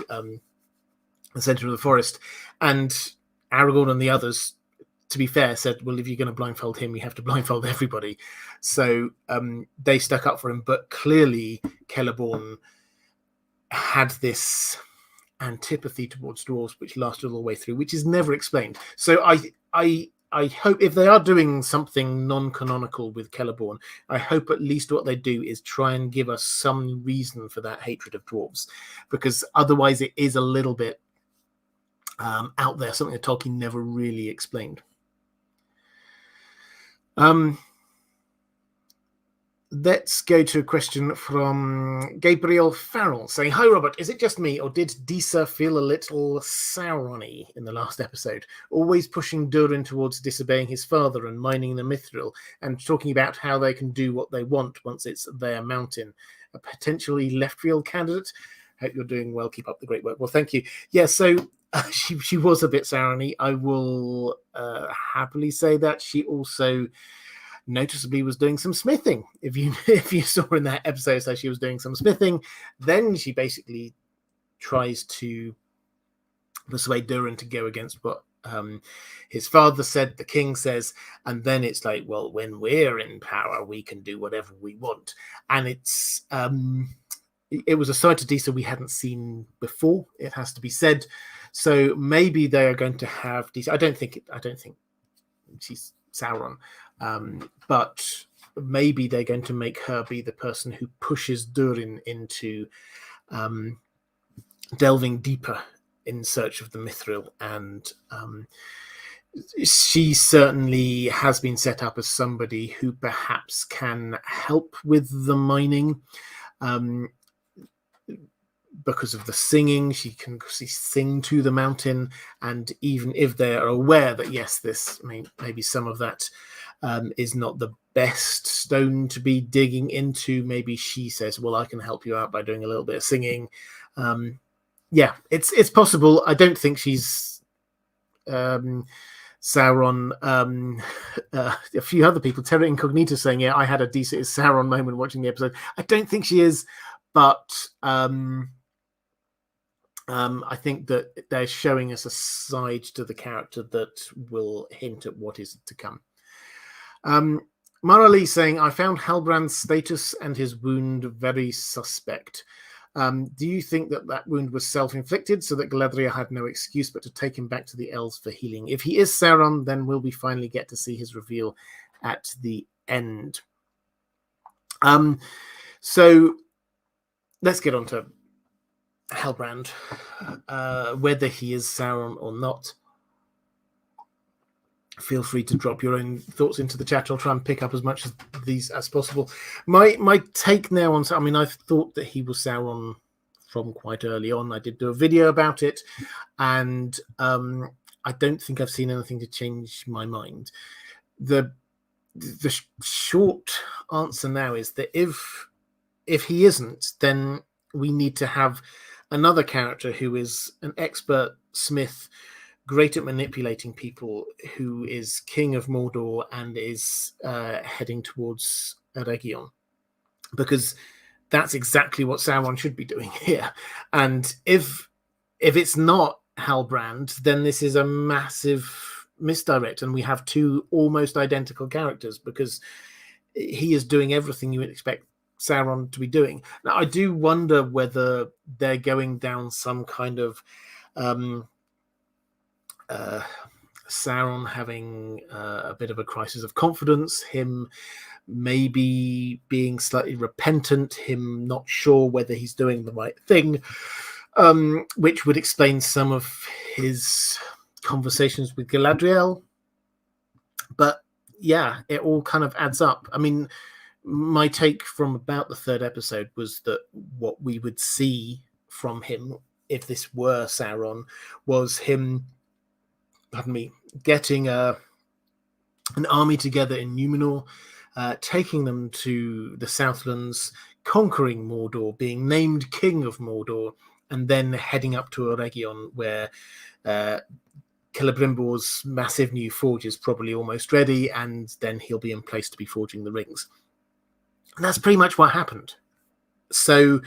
the center of the forest. And Aragorn and the others, to be fair, said, well, if you're going to blindfold him, you have to blindfold everybody. So they stuck up for him. But clearly, Celeborn had this antipathy towards dwarves, which lasted all the way through, which is never explained. So I hope, if they are doing something non-canonical with Celeborn, I hope at least what they do is try and give us some reason for that hatred of dwarves, because otherwise it is a little bit out there, something that Tolkien never really explained. Let's go to a question from Gabriel Farrell saying, hi, Robert. Is it just me, or did Disa feel a little Sauron-y in the last episode? Always pushing Durin towards disobeying his father and mining the Mithril, and talking about how they can do what they want once it's their mountain. A potentially left field candidate? Hope you're doing well. Keep up the great work. Well, thank you. Yeah, so she was a bit Sauron-y. I will happily say that. She also noticeably was doing some smithing. If you saw in that episode, so she was doing some smithing. Then she basically tries to persuade Durin to go against what his father said, the king says, and then it's like, well, when we're in power, we can do whatever we want. And it was a side to Disa we hadn't seen before, it has to be said. So maybe they are going to have Disa. I don't think she's Sauron. But maybe they're going to make her be the person who pushes Durin into delving deeper in search of the Mithril. And she certainly has been set up as somebody who perhaps can help with the mining. Because of the singing, she can sing to the mountain, and even if they are aware that, yes, maybe some of that is not the best stone to be digging into, maybe she says, well, I can help you out by doing a little bit of singing. Yeah, it's possible. I don't think she's Sauron. A few other people, Terra Incognita, saying, yeah, I had a Disa is Sauron moment watching the episode. I don't think she is, but I think that they're showing us a side to the character that will hint at what is to come. Mara Lee saying, I found Hellbrand's status and his wound very suspect. Do you think that wound was self-inflicted, so that Galadriel had no excuse but to take him back to the Elves for healing? If he is Sauron, then will we finally get to see his reveal at the end? So let's get on to Hellbrand, whether he is Sauron or not. feel free to drop your own thoughts into the chat. I'll try and pick up as much of these as possible. My take now on, I mean, I thought that he was Sauron from quite early on. I did do a video about it, and I don't think I've seen anything to change my mind. The short answer now is that if he isn't, then we need to have another character who is an expert smith, great at manipulating people, who is king of Mordor and is heading towards Eregion, because that's exactly what Sauron should be doing here. And if it's not Hellbrand, then this is a massive misdirect, and we have two almost identical characters, because he is doing everything you would expect Sauron to be doing. Now, I do wonder whether they're going down some kind of Sauron having a bit of a crisis of confidence, him maybe being slightly repentant, him not sure whether he's doing the right thing, which would explain some of his conversations with Galadriel. But yeah, it all kind of adds up. I mean, my take from about the third episode was that what we would see from him, if this were Sauron, was him, getting an army together in Numenor, taking them to the Southlands, conquering Mordor, being named King of Mordor, and then heading up to Eregion, where Celebrimbor's massive new forge is probably almost ready, and then he'll be in place to be forging the rings. And that's pretty much what happened. So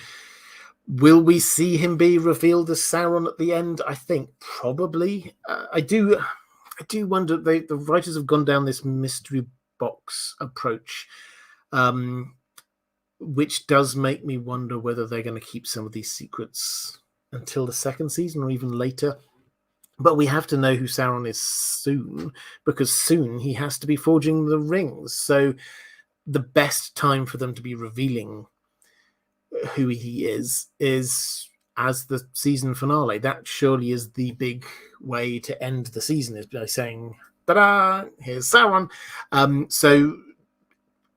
will we see him be revealed as Sauron at the end? I think probably. I do wonder. The writers have gone down this mystery box approach, which does make me wonder whether they're going to keep some of these secrets until the second season or even later. But we have to know who Sauron is soon, because soon he has to be forging the rings. So the best time for them to be revealing who he is as the season finale. That surely is the big way to end the season, is by saying, ta-da, here's Sauron. So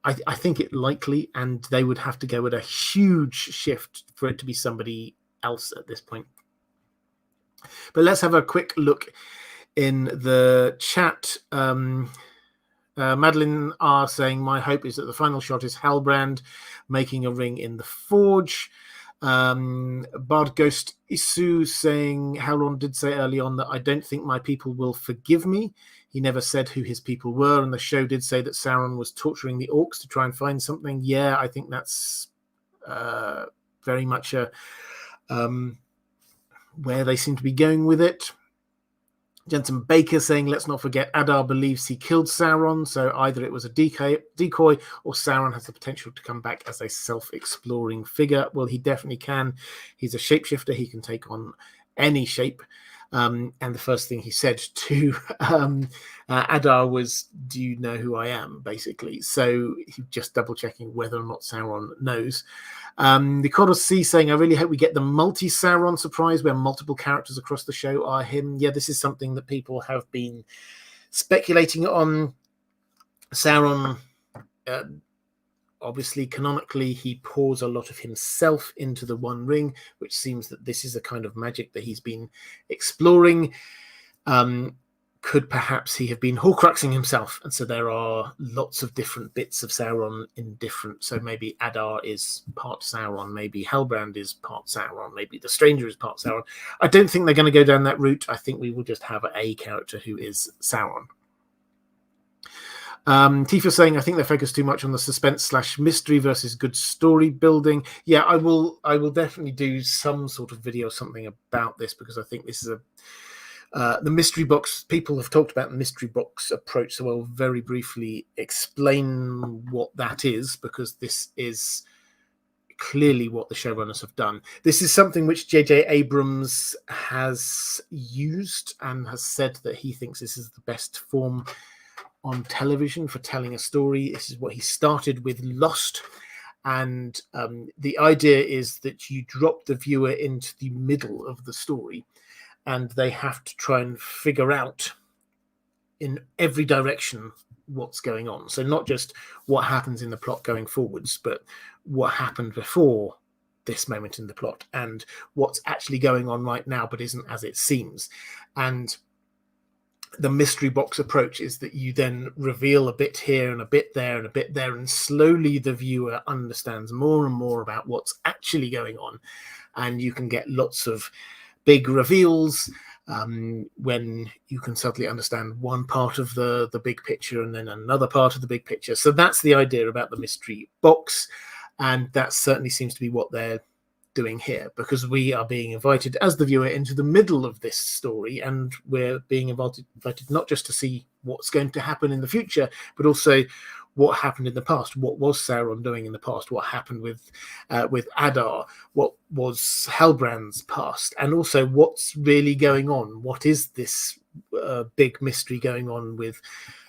I think it likely, and they would have to go at a huge shift for it to be somebody else at this point. But let's have a quick look in the chat. Madeline R saying, my hope is that the final shot is Hellbrand making a ring in the forge. Bard Ghost Isu saying, Halron did say early on that I don't think my people will forgive me. He never said who his people were, and the show did say that Sauron was torturing the orcs to try and find something. Yeah, I think that's very much where they seem to be going with it. Jensen Baker saying, let's not forget Adar believes he killed Sauron, so either it was a decoy or Sauron has the potential to come back as a self-exploring figure. Well, he definitely can. He's a shapeshifter. He can take on any shape. And the first thing he said to Adar was, do you know who I am, basically? So he's just double-checking whether or not Sauron knows. The Kodos C saying, I really hope we get the multi-Sauron surprise where multiple characters across the show are him. Yeah, this is something that people have been speculating on. Sauron, obviously, canonically, he pours a lot of himself into the One Ring, which seems that this is a kind of magic that he's been exploring. Could perhaps he have been Horcruxing himself? And so there are lots of different bits of Sauron in different... So maybe Adar is part Sauron, maybe Hellbrand is part Sauron, maybe the Stranger is part Sauron. I don't think they're going to go down that route. I think we will just have a character who is Sauron. Tifa saying, I think they focus too much on the suspense/mystery versus good story building. Yeah, I will definitely do some sort of video or something about this, because I think this is the mystery box. People have talked about the mystery box approach, so I'll very briefly explain what that is, because this is clearly what the showrunners have done. This is something which J.J. Abrams has used and has said that he thinks this is the best form on television for telling a story. This is what he started with Lost, and the idea is that you drop the viewer into the middle of the story and they have to try and figure out in every direction what's going on. So not just what happens in the plot going forwards, but what happened before this moment in the plot and what's actually going on right now but isn't as it seems. And the mystery box approach is that you then reveal a bit here and a bit there and a bit there, and slowly the viewer understands more and more about what's actually going on, and you can get lots of big reveals when you can suddenly understand one part of the big picture and then another part of the big picture. So that's the idea about the mystery box, and that certainly seems to be what they're doing here, because we are being invited as the viewer into the middle of this story, and we're being invited not just to see what's going to happen in the future, but also what happened in the past. What was Sauron doing in the past? What happened with Adar? What was Hellbrand's past? And also what's really going on? What is this big mystery going on with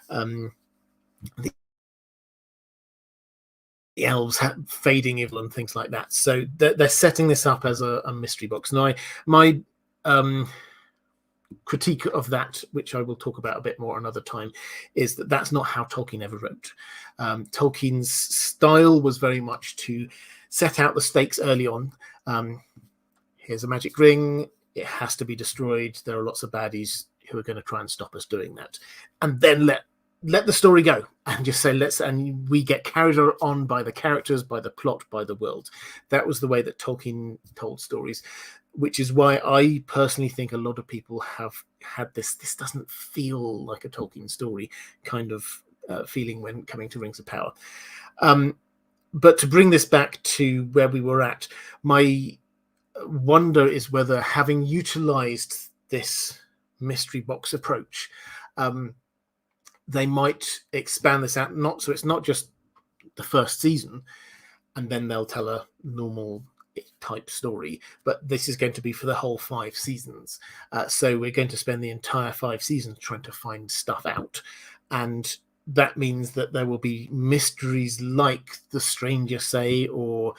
the elves fading evil and things like that? So they're setting this up as a mystery box. Now, my critique of that, which I will talk about a bit more another time, is that that's not how Tolkien ever wrote. Tolkien's style was very much to set out the stakes early on. Here's a magic ring. It has to be destroyed. There are lots of baddies who are going to try and stop us doing that. And then let the story go and just say, and we get carried on by the characters, by the plot, by the world. That was the way that Tolkien told stories, which is why I personally think a lot of people have had this doesn't feel like a Tolkien story kind of feeling when coming to Rings of Power. But to bring this back to where we were at, my wonder is whether, having utilized this mystery box approach, they might expand this out, so it's not just the first season and then they'll tell a normal type story, but this is going to be for the whole 5 seasons. So we're going to spend the entire 5 seasons trying to find stuff out, and that means that there will be mysteries like the Stranger Say or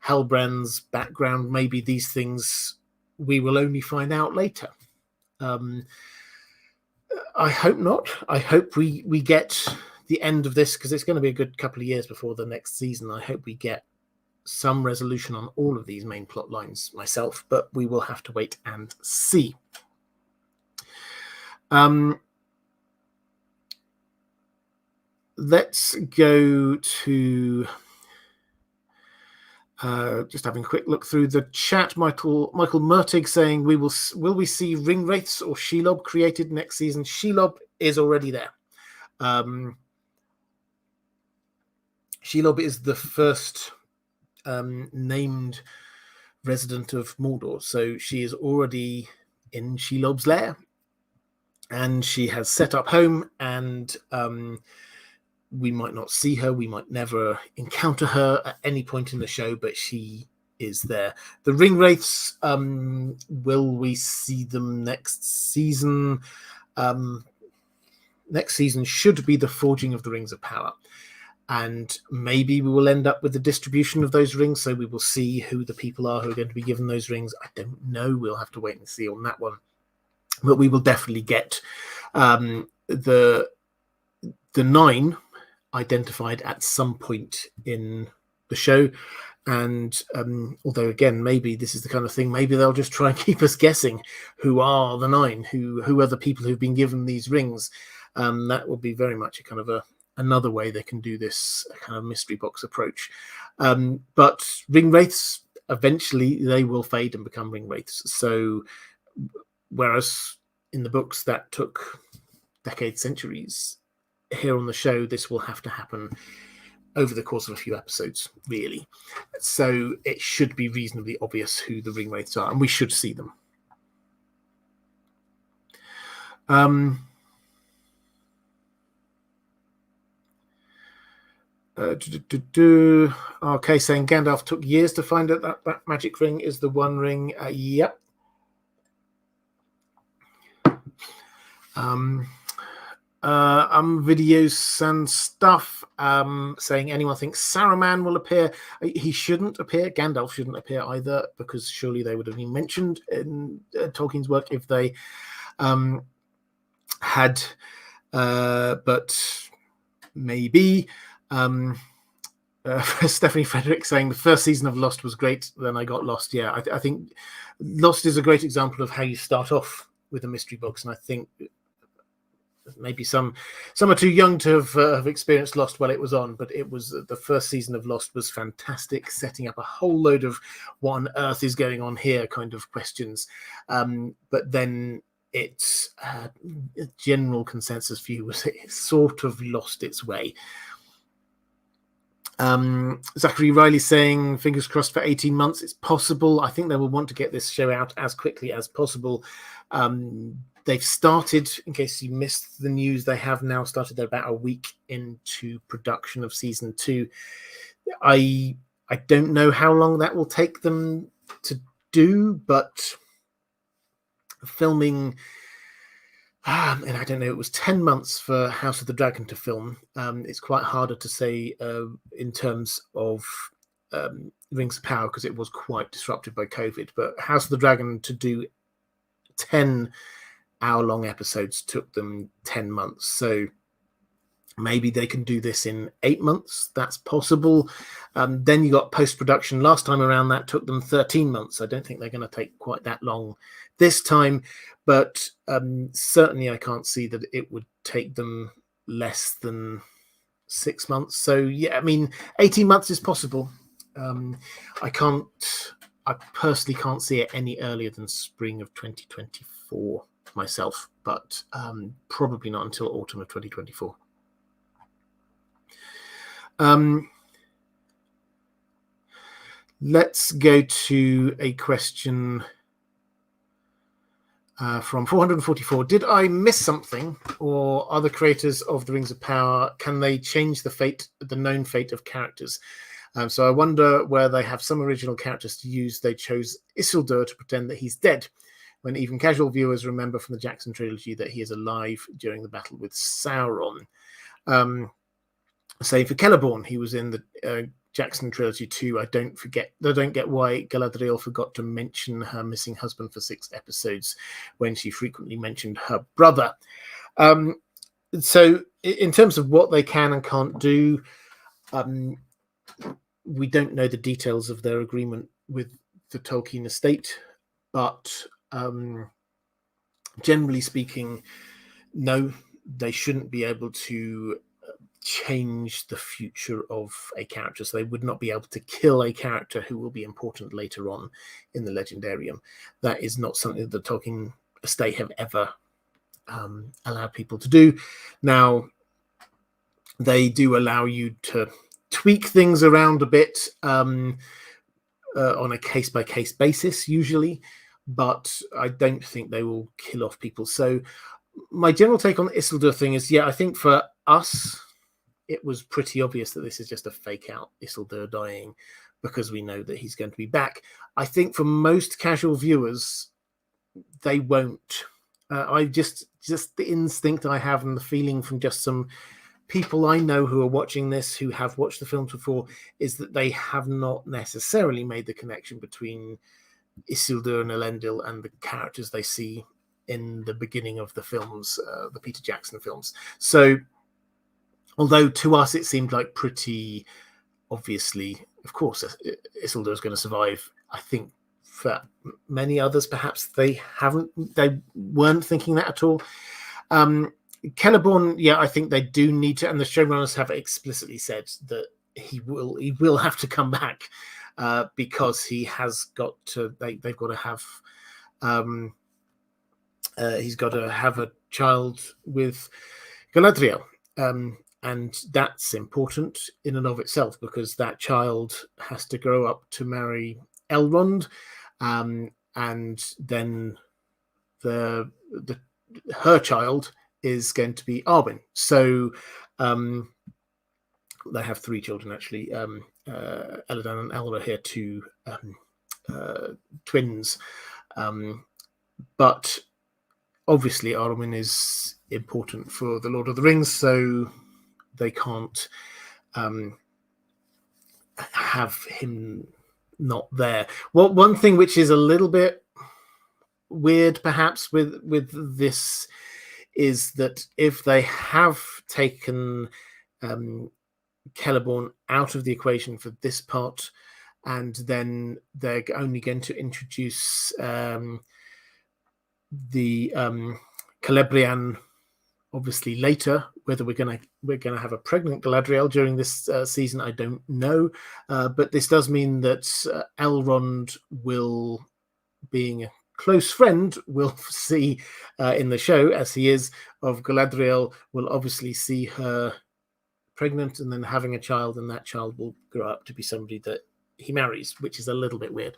Hellbrand's background. Maybe these things we will only find out later. I hope not. I hope we get the end of this, because it's going to be a good couple of years before the next season. I hope we get some resolution on all of these main plot lines myself, but we will have to wait and see. Let's go to just having a quick look through the chat. Michael Murtig saying, will we see ring wraiths or Shelob created next season? Shelob is already there. Shelob is the first named resident of Mordor, so she is already in Shelob's lair, and she has set up home, and we might not see her, we might never encounter her at any point in the show, but she is there. The ring wraiths, will we see them next season? Next season should be the Forging of the Rings of Power, and maybe we will end up with the distribution of those rings, so we will see who the people are who are going to be given those rings. I don't know. We'll have to wait and see on that one. But we will definitely get the 9 identified at some point in the show. And although, again, maybe this is the kind of thing, maybe they'll just try and keep us guessing who are the 9, who are the people who've been given these rings. That will be very much a kind of another way they can do this kind of mystery box approach. But ring wraiths, eventually they will fade and become ring wraiths. So whereas in the books that took decades, centuries, here on the show this will have to happen over the course of a few episodes, really. So it should be reasonably obvious who the ring wraiths are, and we should see them. Okay, saying Gandalf took years to find out that magic ring is the One Ring. Yep. Videos and stuff saying, anyone thinks Saruman will appear? He shouldn't appear. Gandalf shouldn't appear either, because surely they would have been mentioned in Tolkien's work if they had but maybe. Stephanie Frederick saying the first season of Lost was great, then I got lost. Yeah, I think Lost is a great example of how you start off with a mystery box, and I think maybe some are too young to have experienced Lost while it was on, but it was the first season of Lost was fantastic, setting up a whole load of what on earth is going on here kind of questions. But then its general consensus view was it sort of lost its way. Zachary Riley saying fingers crossed for 18 months. It's possible. I think they will want to get this show out as quickly as possible. They've started, in case you missed the news, they have now started. They're about a week into production of season 2. I don't know how long that will take them to do, but filming, and I don't know, it was 10 months for House of the Dragon to film. It's quite harder to say in terms of Rings of Power because it was quite disrupted by COVID, but House of the Dragon to do 10 hour-long episodes took them 10 months. So maybe they can do this in 8 months. That's possible. Then you got post-production. Last time around, that took them 13 months. I don't think they're going to take quite that long this time. But certainly I can't see that it would take them less than 6 months. So, yeah, I mean, 18 months is possible. I personally can't see it any earlier than spring of 2024 myself, but probably not until autumn of 2024. Let's go to a question from 444. Did I miss something, or are the creators of the Rings of Power, can they change the known fate of characters? So I wonder where they have some original characters to use. They chose Isildur to pretend that he's dead, when even casual viewers remember from the Jackson trilogy that he is alive during the battle with Sauron. Say for Celeborn, he was in the Jackson trilogy too. I don't get why Galadriel forgot to mention her missing husband for 6 episodes when she frequently mentioned her brother. So in terms of what they can and can't do, we don't know the details of their agreement with the Tolkien estate, but generally speaking, no, they shouldn't be able to change the future of a character. So they would not be able to kill a character who will be important later on in the Legendarium. That is not something the Tolkien estate have ever allowed people to do. Now, they do allow you to tweak things around a bit on a case-by-case basis, usually, but I don't think they will kill off people. So my general take on the Isildur thing is, yeah, I think for us, it was pretty obvious that this is just a fake out Isildur dying because we know that he's going to be back. I think for most casual viewers, they won't. I just the instinct I have and the feeling from just some people I know who are watching this, who have watched the films before, is that they have not necessarily made the connection between Isildur and Elendil and the characters they see in the beginning of the films, the Peter Jackson films. So, although to us it seemed like pretty obviously, of course, Isildur is going to survive, I think for many others, perhaps they weren't thinking that at all. Celeborn, yeah, I think they do need to, and the showrunners have explicitly said that he will have to come back because he has got to. They've got to have. He's got to have a child with Galadriel, and that's important in and of itself because that child has to grow up to marry Elrond, and then her child is going to be Arwen. So they have 3 children actually. Elladan and Elra here, 2 twins, but obviously Arwen is important for the Lord of the Rings, so they can't have him not there. Well, one thing which is a little bit weird perhaps with this is that if they have taken Celeborn out of the equation for this part, and then they're only going to introduce the Celebrian obviously later. Whether we're going to have a pregnant Galadriel during this season, I don't know. But this does mean that Elrond will, being a close friend, will see in the show, as he is, of Galadriel, will obviously see her pregnant and then having a child, and that child will grow up to be somebody that he marries, which is a little bit weird.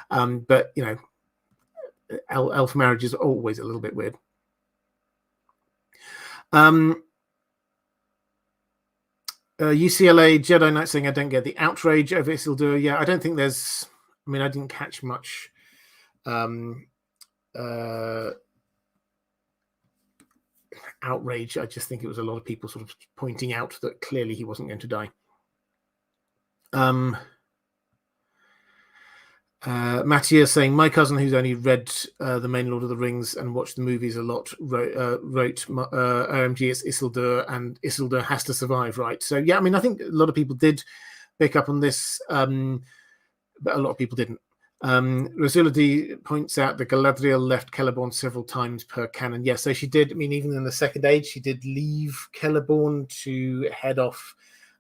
But, you know, elf marriage is always a little bit weird. UCLA Jedi Knight saying, I don't get the outrage over Isildur. Yeah, I don't think there's... I mean, I didn't catch much outrage. I just think it was a lot of people sort of pointing out that clearly he wasn't going to die. Matthias saying, my cousin, who's only read the main Lord of the Rings and watched the movies a lot, wrote OMG, it's Isildur, and Isildur has to survive, right? So, yeah, I mean, I think a lot of people did pick up on this, but a lot of people didn't. Rosula D points out that Galadriel left Celeborn several times per canon. Yes, so she did. I mean, even in the Second Age, she did leave Celeborn to head off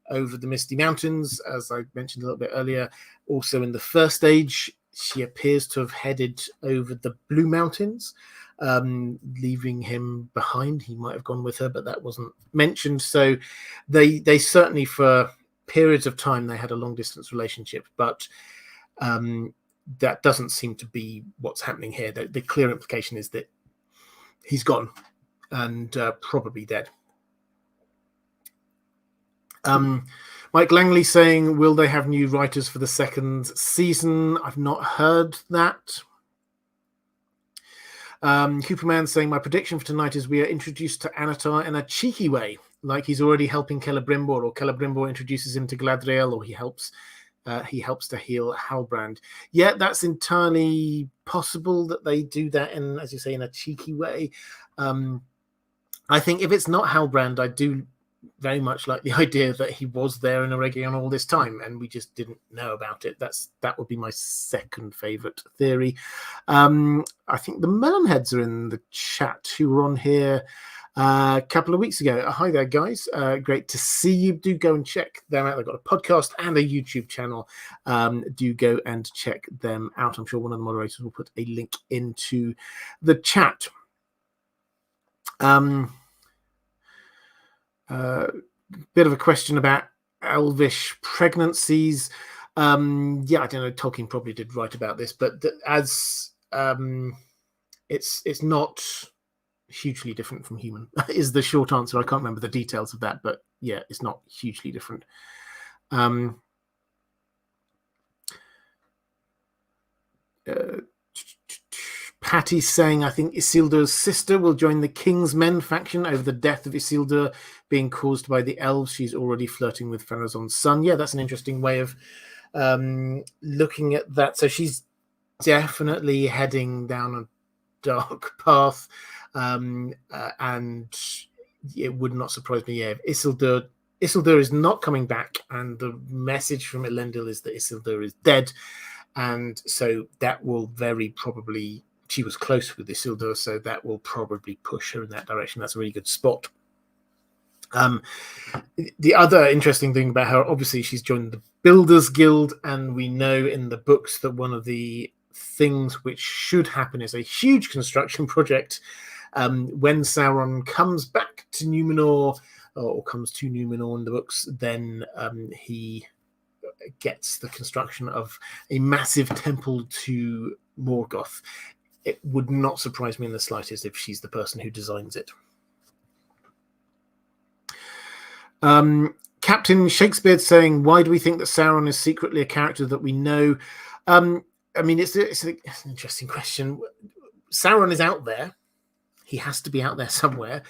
over the Misty Mountains, as I mentioned a little bit earlier. Also in the First Age, she appears to have headed over the Blue Mountains, leaving him behind. He might have gone with her, but that wasn't mentioned. So they certainly, for periods of time, they had a long-distance relationship, but that doesn't seem to be what's happening here. The clear implication is that he's gone and probably dead. Mike Langley saying, will they have new writers for the second season? I've not heard that. Cooperman saying, my prediction for tonight is we are introduced to Anatar in a cheeky way, like he's already helping Celebrimbor, or Celebrimbor introduces him to Galadriel, or he helps to heal Hellbran. Yeah, that's entirely possible that they do that in, as you say, in a cheeky way. I think if it's not Hellbrand, I do very much like the idea that he was there in Eregion all this time and we just didn't know about it. That would be my second favorite theory. I think the Melonheads are in the chat, who were on here a couple of weeks ago. Hi there, guys. Great to see you. Do go and check them out. They've got a podcast and a YouTube channel. Do go and check them out. I'm sure one of the moderators will put a link into the chat. Bit of a question about Elvish Pregnancies. Yeah, I don't know. Tolkien probably did write about this, but as it's not hugely different from human is the short answer. I can't remember the details of that, but yeah, it's not hugely different. Patty's saying, I think Isildur's sister will join the King's Men faction over the death of Isildur being caused by the elves. She's already flirting with Pharazôn's son. Yeah, that's an interesting way of looking at that. So she's definitely heading down a dark path, and it would not surprise me if Isildur is not coming back, and the message from Elendil is that Isildur is dead, and so that will very probably... She was close with Isildur, so that will probably push her in that direction. That's a really good spot. The other interesting thing about her, obviously, she's joined the Builders Guild, and we know in the books that one of the things which should happen is a huge construction project. When Sauron comes back to Numenor, or comes to Numenor in the books, then he gets the construction of a massive temple to Morgoth. It would not surprise me in the slightest if she's the person who designs it. Captain Shakespeare saying, why do we think that Sauron is secretly a character that we know? I mean, it's an interesting question. Sauron is out there. He has to be out there somewhere.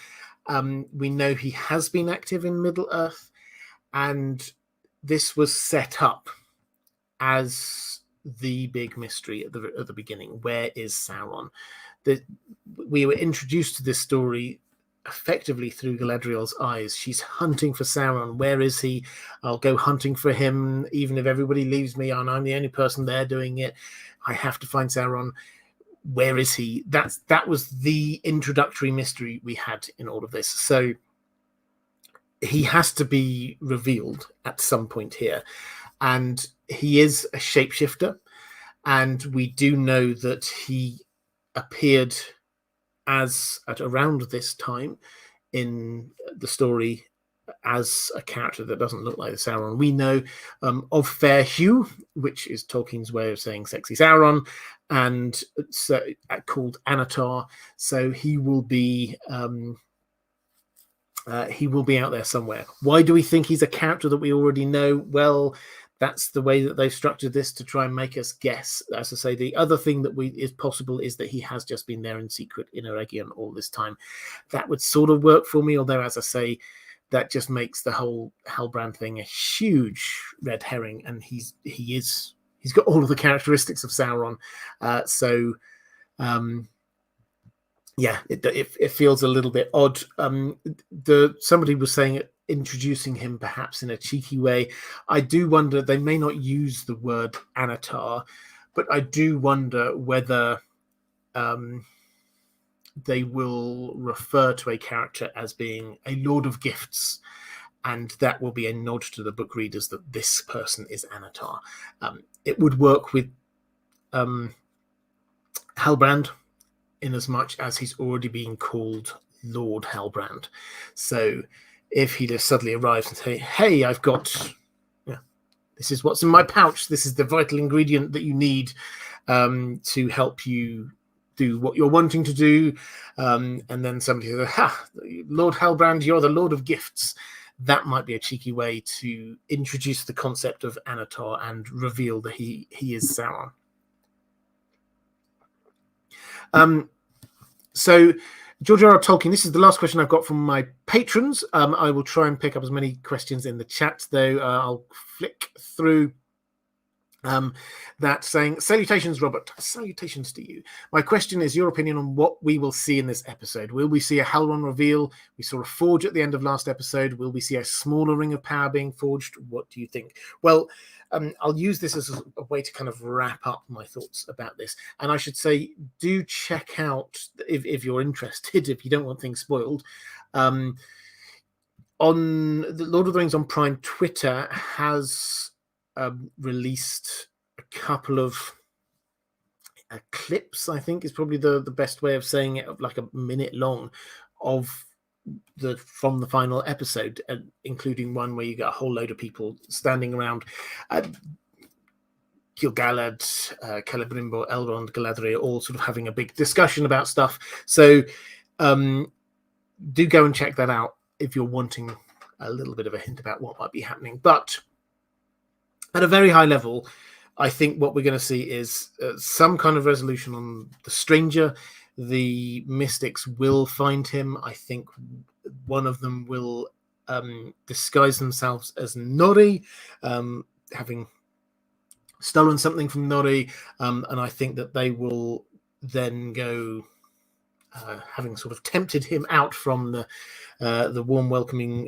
We know he has been active in Middle-earth, and this was set up as the big mystery at the beginning. Where is Sauron? We were introduced to this story effectively through Galadriel's eyes. She's hunting for Sauron. Where is he? I'll go hunting for him, even if everybody leaves me and I'm the only person there doing it. I have to find Sauron. Where is he? That was the introductory mystery we had in all of this. So he has to be revealed at some point here. And he is a shapeshifter. And we do know that he appeared at around this time in the story as a character that doesn't look like Sauron. We know of fair hue, which is Tolkien's way of saying sexy Sauron, and so called Anatar. So he will be out there somewhere. Why do we think he's a character that we already know? Well, that's the way that they've structured this to try and make us guess. As I say, the other thing that is possible is that he has just been there in secret in Eregion all this time. That would sort of work for me, although, as I say, that just makes the whole Hellbran thing a huge red herring, and he's got all of the characteristics of Sauron. Yeah, it feels a little bit odd. Somebody was saying it, introducing him perhaps in a cheeky way. I do wonder, they may not use the word Anatar, but I do wonder whether they will refer to a character as being a Lord of Gifts, and that will be a nod to the book readers that this person is Anatar. It would work with Hellbrand, in as much as he's already been called Lord Hellbrand. So if he just suddenly arrives and say, hey, I've got, this is what's in my pouch, this is the vital ingredient that you need to help you do what you're wanting to do, and then somebody says, Lord Hellbrand, you're the Lord of Gifts. That might be a cheeky way to introduce the concept of Anatar and reveal that he is Sauron. So, George R. R. Tolkien, this is the last question I've got from my patrons. I will try and pick up as many questions in the chat, though. I'll flick through that saying, salutations, Robert. Salutations to you. My question is your opinion on what we will see in this episode. Will we see a Halron reveal? We saw a forge at the end of last episode. Will we see a smaller ring of power being forged? What do you think? Well, I'll use this as a way to kind of wrap up my thoughts about this. And I should say, do check out, if you're interested, if you don't want things spoiled, on the Lord of the Rings on Prime, Twitter has released a couple of clips, I think is probably the best way of saying it, of like a minute long, of from the final episode, including one where you get a whole load of people standing around Gil-galad, Celebrimbor, Elrond, Galadriel, all sort of having a big discussion about stuff. So do go and check that out if you're wanting a little bit of a hint about what might be happening. But at a very high level, I think what we're going to see is some kind of resolution on the stranger. The mystics will find him. I think one of them will disguise themselves as Nori, having stolen something from Nori, and I think that they will then go, having sort of tempted him out from the warm, welcoming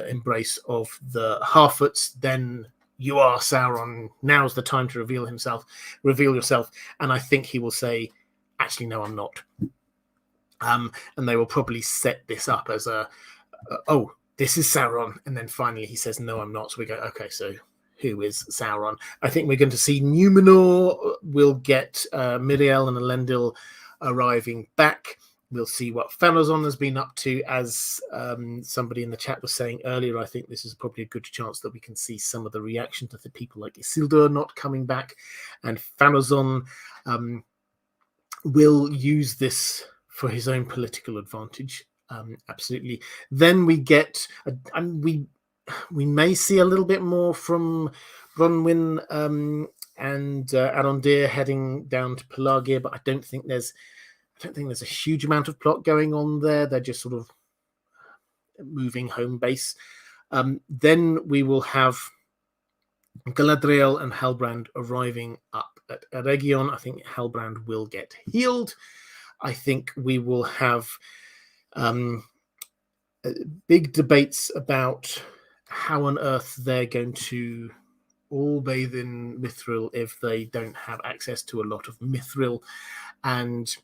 embrace of the Harfoots, then you are Sauron. Now's the time to reveal yourself. And I think he will say, actually, no, I'm not. And they will probably set this up as oh, this is Sauron. And then finally he says, no, I'm not. So we go, okay, so who is Sauron? I think we're going to see Numenor. We'll get Miriel and Elendil arriving back. We'll see what Pharazôn has been up to. As somebody in the chat was saying earlier, I think this is probably a good chance that we can see some of the reaction to the people like Isildur not coming back. And Pharazôn will use this for his own political advantage. Absolutely. Then we get, we may see a little bit more from Bronwyn and Arondir heading down to Pelagia, but I don't think there's a huge amount of plot going on there. They're just sort of moving home base. Then we will have Galadriel and Hellbrand arriving up at Eregion. I think Hellbrand will get healed. I think we will have Big debates about how on earth they're going to all bathe in mithril if they don't have access to a lot of mithril. And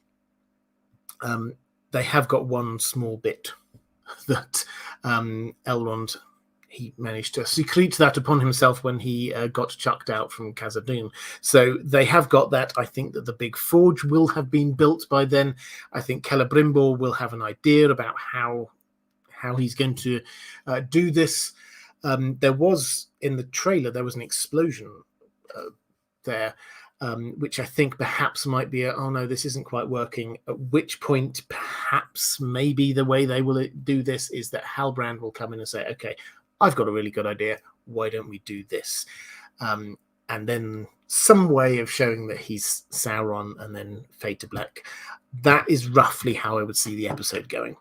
they have got one small bit that Elrond, he managed to secrete that upon himself when he got chucked out from Khazad-dûm. So they have got that. I think that the big forge will have been built by then. I think Celebrimbor will have an idea about how he's going to do this. There was, in the trailer, there was an explosion there, which I think perhaps might be oh no, this isn't quite working. At which point, perhaps, maybe the way they will do this is that Hellbran will come in and say, okay, I've got a really good idea. Why don't we do this? And then some way of showing that he's Sauron and then fade to black. That is roughly how I would see the episode going.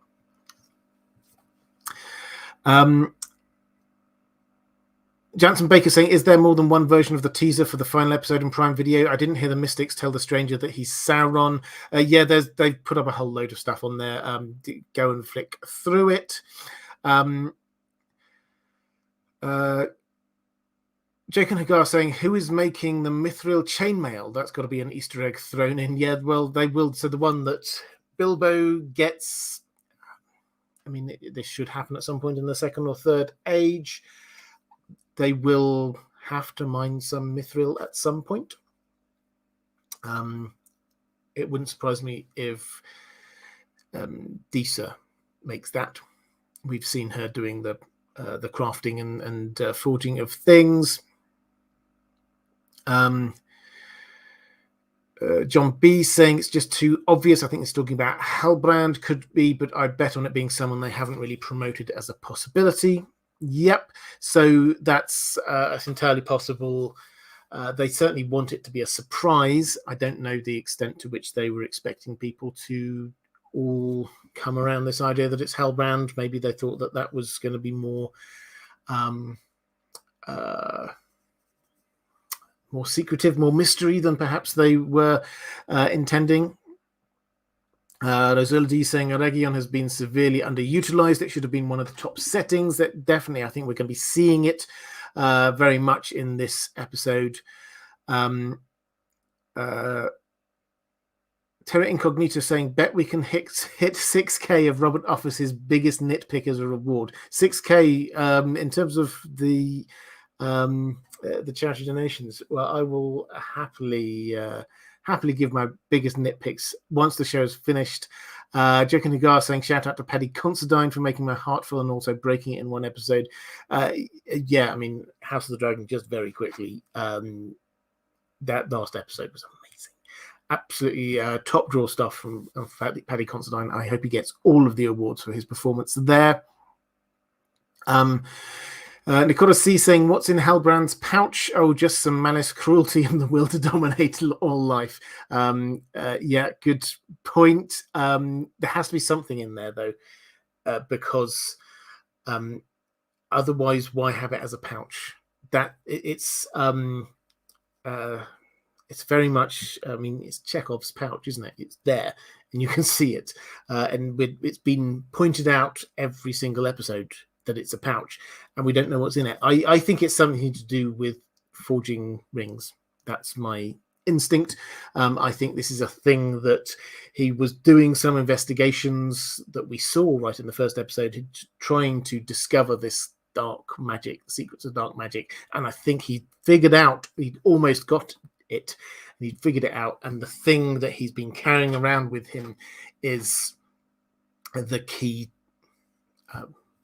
Jansen Baker saying, is there more than one version of the teaser for the final episode in Prime Video? I didn't hear the Mystics tell the stranger that he's Sauron. Yeah, they've put up a whole load of stuff on there. Go and flick through it. Jake and Hagar saying, who is making the mithril chainmail? That's got to be an Easter egg thrown in. Yeah, well, they will. So the one that Bilbo gets, I mean, this should happen at some point in the second or third age. They will have to mine some mithril at some point. It wouldn't surprise me if Disa makes that. We've seen her doing the crafting and forging of things. John B saying it's just too obvious. I think it's talking about Hellbrand, could be, but I bet on it being someone they haven't really promoted as a possibility. Yep. So that's entirely possible. They certainly want it to be a surprise. I don't know the extent to which they were expecting people to all come around this idea that it's Hellbrand. Maybe they thought that that was going to be more more secretive, more mystery than perhaps they were intending. Rosilla D saying Aregion has been severely underutilized. It should have been one of the top settings. That definitely, I think we're going to be seeing it very much in this episode. Terra Incognito saying, bet we can hit 6K of Robert Office's biggest nitpick as a reward. 6K in terms of the charity donations. Well, I will happily give my biggest nitpicks once the show is finished. Joke and Hagar saying, shout out to Paddy Considine for making my heart full and also breaking it in one episode. Yeah, I mean, House of the Dragon, just very quickly. That last episode was amazing. Absolutely top draw stuff from Paddy Considine. I hope he gets all of the awards for his performance there. Nicola C saying, what's in Hellbrand's pouch? Oh, just some malice, cruelty, and the will to dominate all life. Yeah, good point. There has to be something in there, though, because otherwise, why have it as a pouch? That it's very much, I mean, it's Chekhov's pouch, isn't it? It's there, and you can see it. And it's been pointed out every single episode that it's a pouch, and we don't know what's in it. I think it's something to do with forging rings. That's my instinct. I think this is a thing that he was doing some investigations that we saw right in the first episode, trying to discover this dark magic, secrets of dark magic, and I think he figured out, he'd almost got it, and he'd figured it out, and the thing that he's been carrying around with him is the key,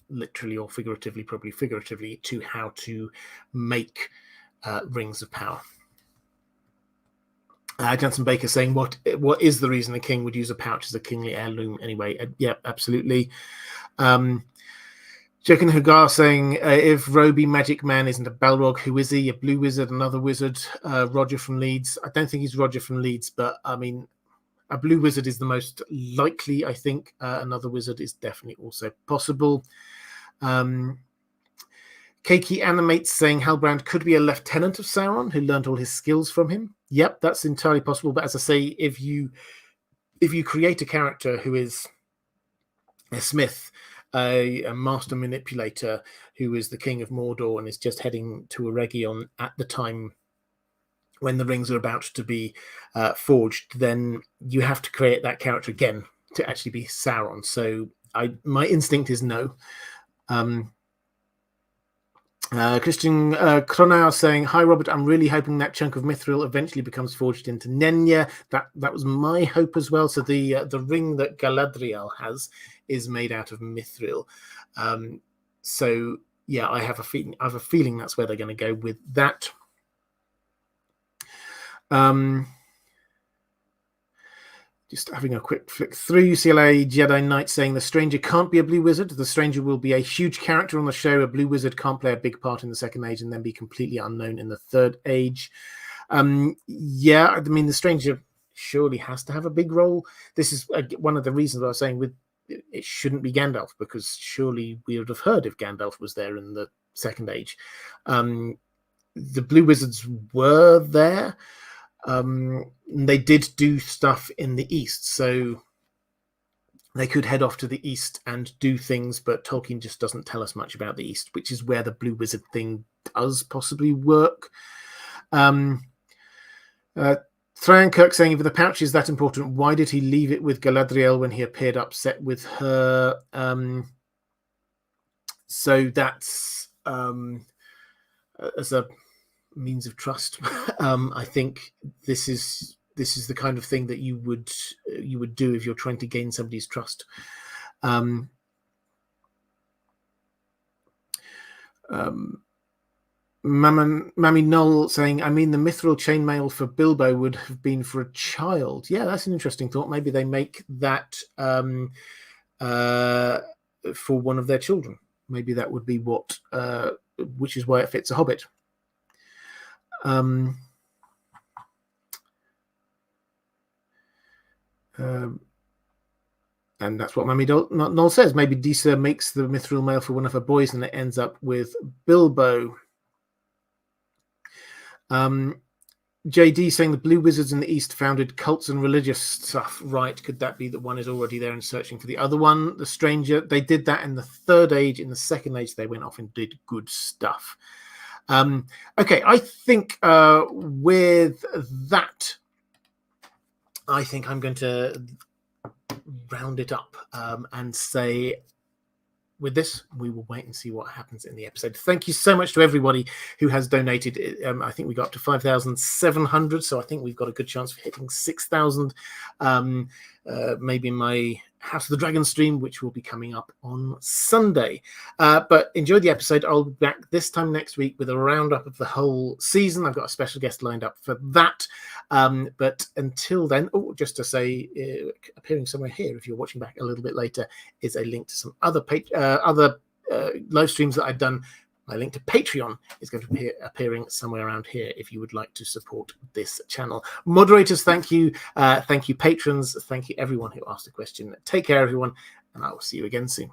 literally or figuratively, probably figuratively, to how to make rings of power. Jansen Baker saying, what is the reason a king would use a pouch as a kingly heirloom anyway? Yeah, absolutely. Jokin Hagar saying, if Roby Magic Man isn't a Balrog, who is he? A blue wizard, another wizard? Roger from Leeds. I don't think he's Roger from Leeds, but I mean, a blue wizard is the most likely, I think. Another wizard is definitely also possible. Keiki Animates saying Hellbrand could be a lieutenant of Sauron who learned all his skills from him. Yep, that's entirely possible. But as I say, if you create a character who is a smith, a master manipulator who is the king of Mordor and is just heading to Eregion at the time when the rings are about to be forged, then you have to create that character again to actually be Sauron. So my instinct is no. Christian Cronau saying, "Hi Robert, I'm really hoping that chunk of mithril eventually becomes forged into Nenya." That was my hope as well. So the ring that Galadriel has is made out of mithril. So yeah, I have a feeling that's where they're going to go with that. Just having a quick flick through. UCLA Jedi Knight saying the Stranger can't be a blue wizard. The Stranger will be a huge character on the show. A blue wizard can't play a big part in the Second Age and then be completely unknown in the Third Age. Yeah, I mean, the Stranger surely has to have a big role. This is one of the reasons I was saying it shouldn't be Gandalf, because surely we would have heard if Gandalf was there in the Second Age. The blue wizards were there. They did do stuff in the East, so they could head off to the East and do things, but Tolkien just doesn't tell us much about the East, which is where the blue wizard thing does possibly work. Thrankirk saying, if the pouch is that important, why did he leave it with Galadriel when he appeared upset with her? So that's as a means of trust. I think this is the kind of thing that you would do if you're trying to gain somebody's trust. Mammy Knoll saying, I mean, the mithril chainmail for Bilbo would have been for a child. Yeah, that's an interesting thought. Maybe they make that for one of their children. Maybe that would be what, which is why it fits a hobbit. And that's what Mammy Knoll says. Maybe Disa makes the mithril mail for one of her boys and it ends up with Bilbo. JD saying the blue wizards in the East founded cults and religious stuff. Right. Could that be that one is already there and searching for the other one? The Stranger, they did that in the Third Age. In the Second Age, they went off and did good stuff. Okay, I think with that, I think I'm going to round it up and say, with this, we will wait and see what happens in the episode. Thank you so much to everybody who has donated. I think we got up to 5,700, so I think we've got a good chance of hitting 6,000. Maybe in my House of the Dragon stream, which will be coming up on Sunday. But enjoy the episode. I'll be back this time next week with a roundup of the whole season. I've got a special guest lined up for that. But until then, just to say, appearing somewhere here, if you're watching back a little bit later, is a link to some other live streams that I've done. My link to Patreon is going to be appearing somewhere around here if you would like to support this channel. Moderators, thank you. Thank you, patrons. Thank you, everyone who asked a question. Take care, everyone, and I will see you again soon.